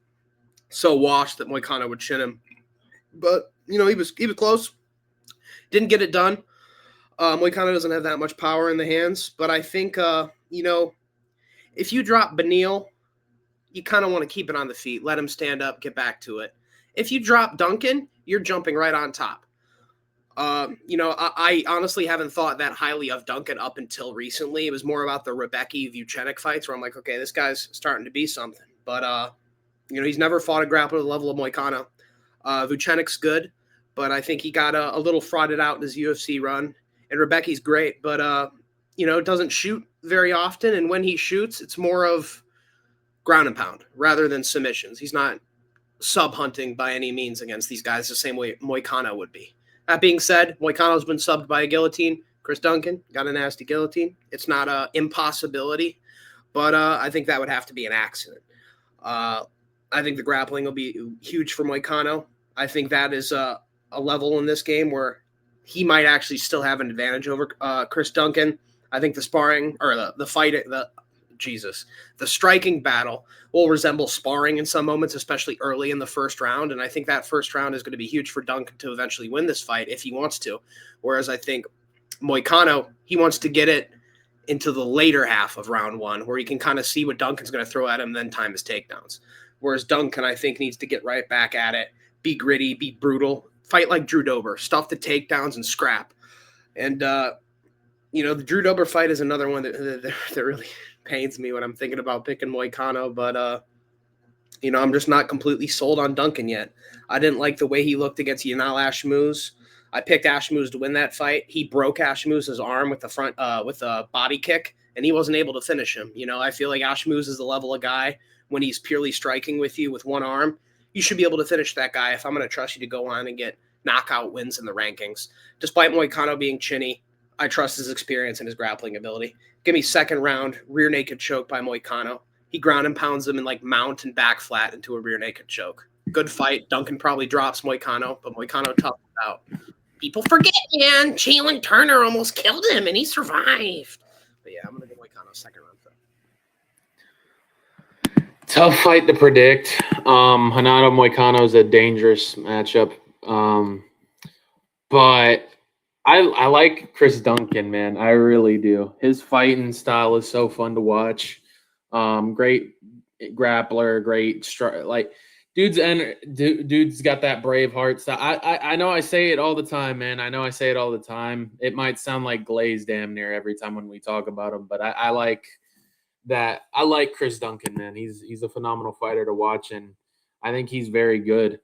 so washed that Moicano would chin him. But, he was close. Didn't get it done. Moicano doesn't have that much power in the hands. But I think, if you drop Beneil, you kind of want to keep it on the feet. Let him stand up, get back to it. If you drop Duncan, you're jumping right on top. I honestly haven't thought that highly of Duncan up until recently. It was more about the Rebecki-Vucenic fights where I'm like, okay, this guy's starting to be something. But, he's never fought a grappler at the level of Moicano. Vucenic's good, but I think he got a little frauded out in his UFC run. And Rebecki's great, but, doesn't shoot very often. And when he shoots, it's more of ground and pound rather than submissions. He's not sub-hunting by any means against these guys the same way Moicano would be. That being said, Moicano's been subbed by a guillotine. Chris Duncan got a nasty guillotine. It's not an impossibility, but I think that would have to be an accident. I think the grappling will be huge for Moicano. I think that is a level in this game where he might actually still have an advantage over Chris Duncan. I think the sparring or the striking battle will resemble sparring in some moments, especially early in the first round. And I think that first round is going to be huge for Duncan to eventually win this fight if he wants to. Whereas I think Moicano, he wants to get it into the later half of round 1 where he can kind of see what Duncan's going to throw at him, then time his takedowns. Whereas Duncan, I think, needs to get right back at it, be gritty, be brutal, fight like Drew Dober, stuff the takedowns and scrap. And, the Drew Dober fight is another one that really pains me when I'm thinking about picking Moicano, but I'm just not completely sold on Duncan yet. I didn't like the way he looked against Yanal Ashmouz. I picked Ashmouz to win that fight. He broke Ashmouz's arm with a body kick, and he wasn't able to finish him. I feel like Ashmouz is the level of guy when he's purely striking with you with one arm. You should be able to finish that guy if I'm going to trust you to go on and get knockout wins in the rankings. Despite Moicano being chinny, I trust his experience and his grappling ability. Give me second round, rear naked choke by Moicano. He ground and pounds him and like mount and back flat into a rear naked choke. Good fight. Duncan probably drops Moicano, but Moicano toughed it out. People forget, man. Jalen Turner almost killed him and he survived. But yeah, I'm going to give Moicano second round. Tough fight to predict. Hanato Moicano is a dangerous matchup. But I like Chris Duncan, man. I really do. His fighting style is so fun to watch. Great grappler, great dude's got that brave heart style. I know I say it all the time, man. I know I say it all the time. It might sound like glazed damn near every time when we talk about him, but I like that. I like Chris Duncan, man. He's a phenomenal fighter to watch, and I think he's very good.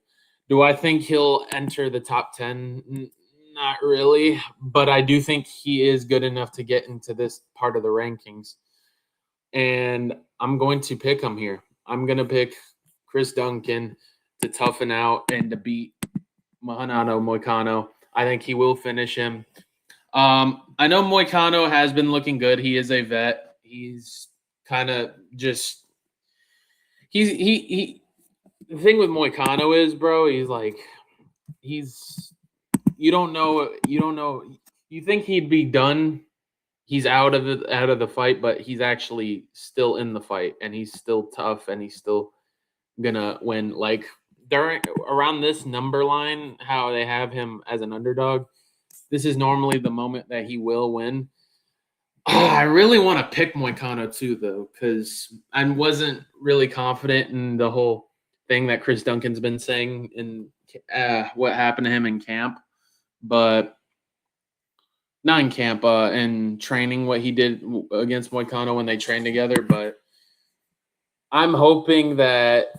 Do I think he'll enter the top 10? Not really, but I do think he is good enough to get into this part of the rankings. And I'm going to pick him here. I'm going to pick Chris Duncan to toughen out and to beat Hanato Moicano. I think he will finish him. I know Moicano has been looking good. He is a vet. He's kind of just he the thing with Moicano is, bro, you don't know you think he'd be done. He's out of the fight, but he's actually still in the fight, and he's still tough, and he's still gonna win. Like around this number line, how they have him as an underdog, this is normally the moment that he will win. I really want to pick Moicano too, though, because I wasn't really confident in the whole thing that Chris Duncan's been saying in what happened to him in camp, but not in camp, in training, what he did against Moicano when they trained together. But I'm hoping that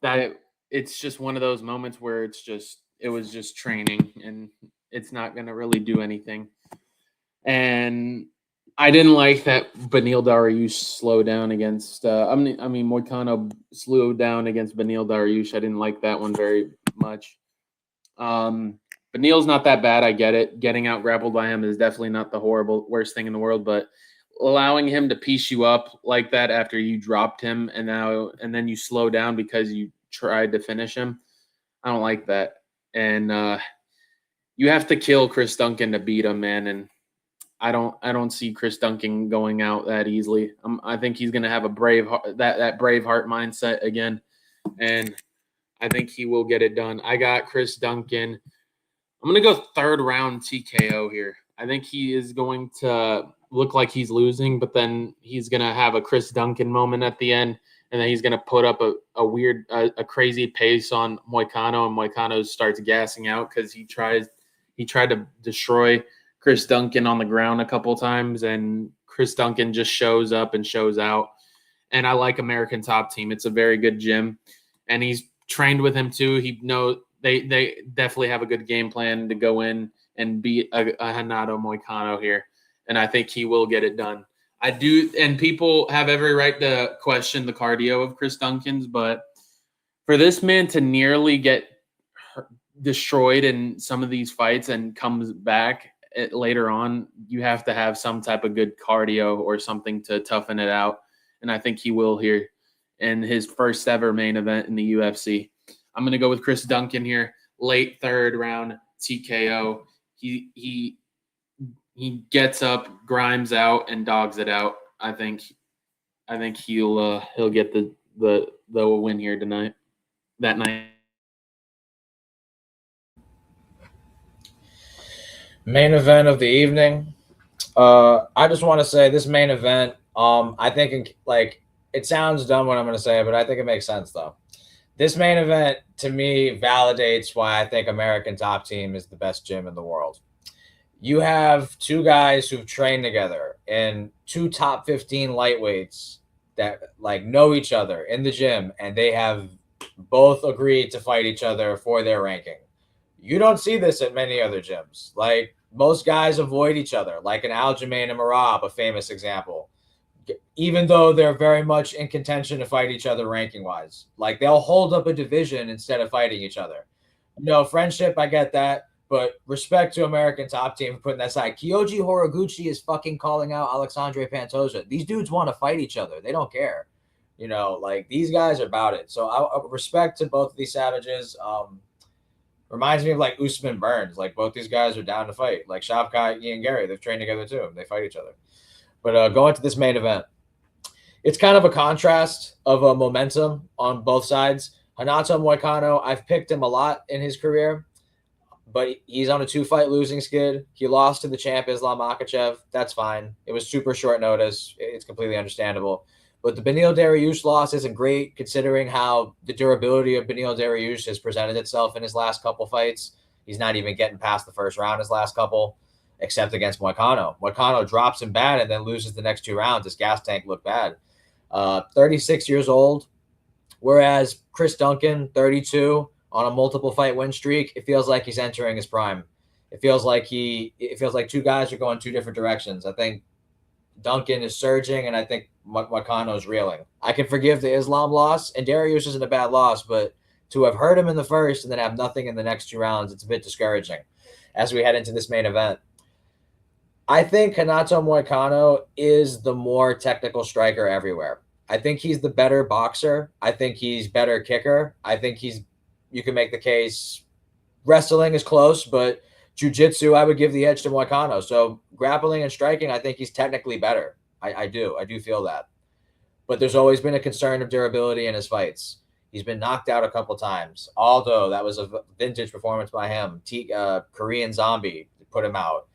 that it's just one of those moments where it was just training and it's not going to really do anything. And I didn't like that Beneil Dariush slowed down against Moicano slowed down against Beneil Dariush. I didn't like that one very much. Beneil's not that bad. I get it. Getting out grappled by him is definitely not the worst thing in the world, but allowing him to piece you up like that after you dropped him and then you slow down because you tried to finish him, I don't like that. And you have to kill Chris Duncan to beat him, man. And I don't see Chris Duncan going out that easily. I think he's gonna have a brave that brave heart mindset again, and I think he will get it done. I got Chris Duncan. I'm gonna go third round TKO here. I think he is going to look like he's losing, but then he's gonna have a Chris Duncan moment at the end, and then he's gonna put up a crazy pace on Moicano, and Moicano starts gassing out because he tried to destroy Chris Duncan on the ground a couple times, and Chris Duncan just shows up and shows out. And I like American Top Team. It's a very good gym, and he's trained with him too. They definitely have a good game plan to go in and beat a Hanato Moicano here, and I think he will get it done. I do, and people have every right to question the cardio of Chris Duncan's, but for this man to nearly get destroyed in some of these fights and comes back later on, you have to have some type of good cardio or something to toughen it out, and I think he will here in his first ever main event in the UFC. I'm going to go with Chris Duncan here, late third round TKO. He gets up, grimes out, and dogs it out. I think he'll get the win here tonight. That night. Main event of the evening. I just want to say this main event. I think it sounds dumb what I'm going to say, but I think it makes sense though. This main event to me validates why I think American Top Team is the best gym in the world. You have two guys who've trained together and two top 15 lightweights that know each other in the gym, and they have both agreed to fight each other for their ranking. You don't see this at many other gyms. Most guys avoid each other, like an Aljamain and Marab, a famous example. even though they're very much in contention to fight each other ranking wise. Like they'll hold up a division instead of fighting each other. Friendship, I get that, but respect to American Top Team for putting that aside. Kyoji Horiguchi is fucking calling out Alexandre Pantoja. These dudes want to fight each other. They don't care. Like these guys are about it. So I respect to both of these savages. Reminds me of like Usman Burns. Like both these guys are down to fight. Like Shavkat, Ian Gary, they've trained together too. They fight each other. But going to this main event, it's kind of a contrast of a momentum on both sides. Renato Moicano, I've picked him a lot in his career, but he's on a 2-fight losing skid. He lost to the champ Islam Makhachev. That's fine. It was super short notice. It's completely understandable. But the Beneil Dariush loss isn't great considering how the durability of Beneil Dariush has presented itself in his last couple fights. He's not even getting past the first round his last couple, except against Moicano. Moicano drops him bad and then loses the next 2 rounds. His gas tank looked bad. 36 years old, whereas Chris Duncan, 32, on a multiple fight win streak. It feels like he's entering his prime. It feels like 2 guys are going 2 different directions. I think Duncan is surging, and I think Moicano is reeling. I can forgive the Islam loss, and Dariush isn't a bad loss, but to have hurt him in the first and then have nothing in the next 2 rounds, it's a bit discouraging as we head into this main event. I think Renato Moicano is the more technical striker everywhere. I think he's the better boxer. I think he's better kicker. I think you can make the case wrestling is close, but jiu-jitsu, I would give the edge to Moicano. So grappling and striking, I think he's technically better. I do feel that. But there's always been a concern of durability in his fights. He's been knocked out a couple times. Aldo, that was a vintage performance by him. Korean Zombie put him out.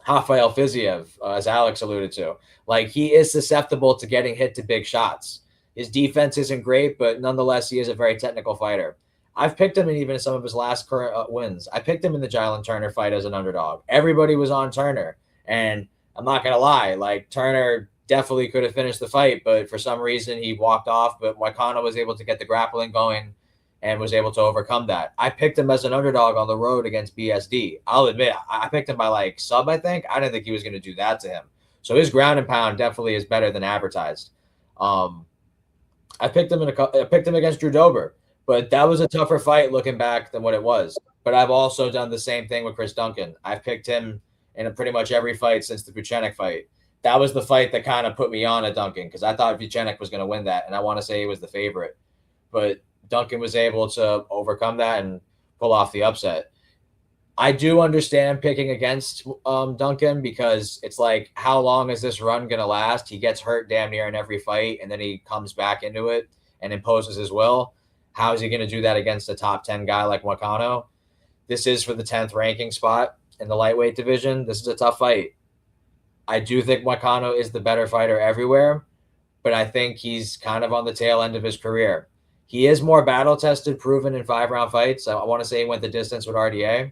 Rafael Fiziev, as Alex alluded to. Like, he is susceptible to getting hit to big shots. His defense isn't great, but nonetheless, he is a very technical fighter. I've picked him in even some of his last current wins. I picked him in the Jalen Turner fight as an underdog. Everybody was on Turner, and I'm not going to lie. Like, Turner definitely could have finished the fight, but for some reason he walked off, but Moicano was able to get the grappling going and was able to overcome that. I picked him as an underdog on the road against BSD. I'll admit, I picked him by like sub, I think. I didn't think he was going to do that to him. So his ground and pound definitely is better than advertised. I picked him against Drew Dober, but that was a tougher fight looking back than what it was. But I've also done the same thing with Chris Duncan. I've picked him in pretty much every fight since the Vucenic fight. That was the fight that kind of put me on a Duncan because I thought Vucenic was going to win that, and I want to say he was the favorite. But Duncan was able to overcome that and pull off the upset. I do understand picking against Duncan because it's like, how long is this run going to last? He gets hurt damn near in every fight, and then he comes back into it and imposes his will. How is he going to do that against a top 10 guy like Moicano? This is for the 10th ranking spot in the lightweight division. This is a tough fight. I do think Moicano is the better fighter everywhere, but I think he's kind of on the tail end of his career. He is more battle-tested, proven in 5-round fights. I want to say he went the distance with RDA,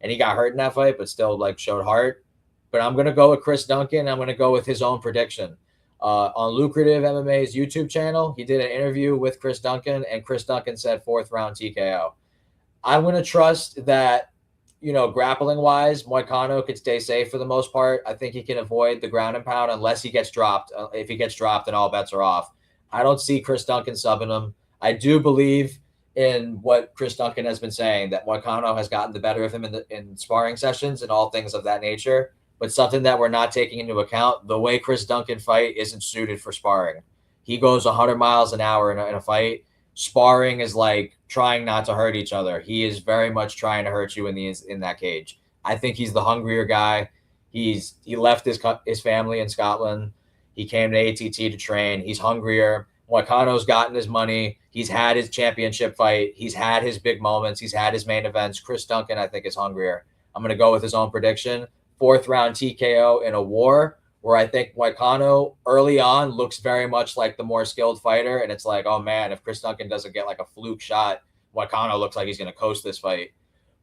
and he got hurt in that fight, but still showed heart. But I'm going to go with Chris Duncan. I'm going to go with his own prediction. On Lucrative MMA's YouTube channel, he did an interview with Chris Duncan, and Chris Duncan said 4th-round TKO. I'm going to trust that, grappling-wise, Moicano could stay safe for the most part. I think he can avoid the ground and pound unless he gets dropped. If he gets dropped, then all bets are off. I don't see Chris Duncan subbing him. I do believe in what Chris Duncan has been saying, that Moicano has gotten the better of him in sparring sessions and all things of that nature. But something that we're not taking into account, the way Chris Duncan fight isn't suited for sparring. He goes 100 miles an hour in a fight. Sparring is like trying not to hurt each other. He is very much trying to hurt you in that cage. I think he's the hungrier guy. He left his family in Scotland. He came to ATT to train. He's hungrier. Moicano's gotten his money. He's had his championship fight. He's had his big moments. He's had his main events. Chris Duncan, I think, is hungrier. I'm going to go with his own prediction. 4th-round TKO in a war where I think Moicano early on looks very much like the more skilled fighter. And it's like, oh, man, if Chris Duncan doesn't get like a fluke shot, Moicano looks like he's going to coast this fight.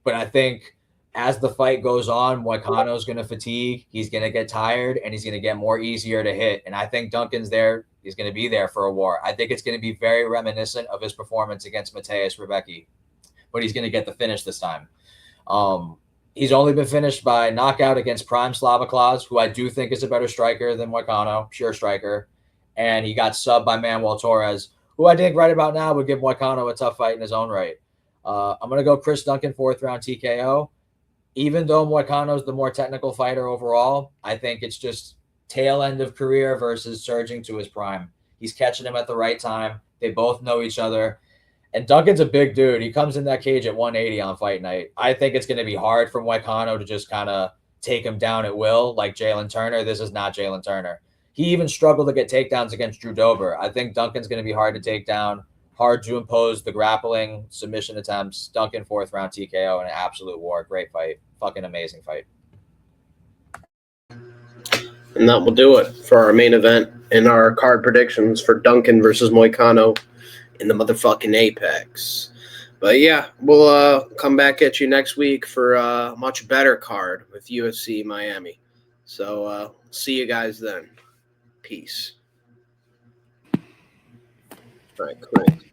But I think as the fight goes on, Moicano's going to fatigue. He's going to get tired, and he's going to get more easier to hit. And I think Duncan's there. He's going to be there for a war. I think it's going to be very reminiscent of his performance against Mateusz Rebecki, but he's going to get the finish this time. He's only been finished by knockout against Prime Slava who I do think is a better striker than Moicano, pure striker. And he got subbed by Manuel Torres, who I think right about now would give Moicano a tough fight in his own right. I'm going to go Chris Duncan, 4th round TKO. Even though Moicano's the more technical fighter overall, I think it's just tail end of career versus surging to his prime. He's catching him at the right time. They both know each other. And Duncan's a big dude. He comes in that cage at 180 on fight night. I think it's going to be hard for Moicano to just kind of take him down at will like Jalen Turner. This is not Jalen Turner. He even struggled to get takedowns against Drew Dober. I think Duncan's going to be hard to take down, hard to impose the grappling, submission attempts. Duncan, 4th round TKO in an absolute war. Great fight. Fucking amazing fight. And that will do it for our main event and our card predictions for Duncan versus Moicano in the motherfucking Apex. But yeah, we'll come back at you next week for a much better card with UFC Miami. So see you guys then. Peace. All right, great.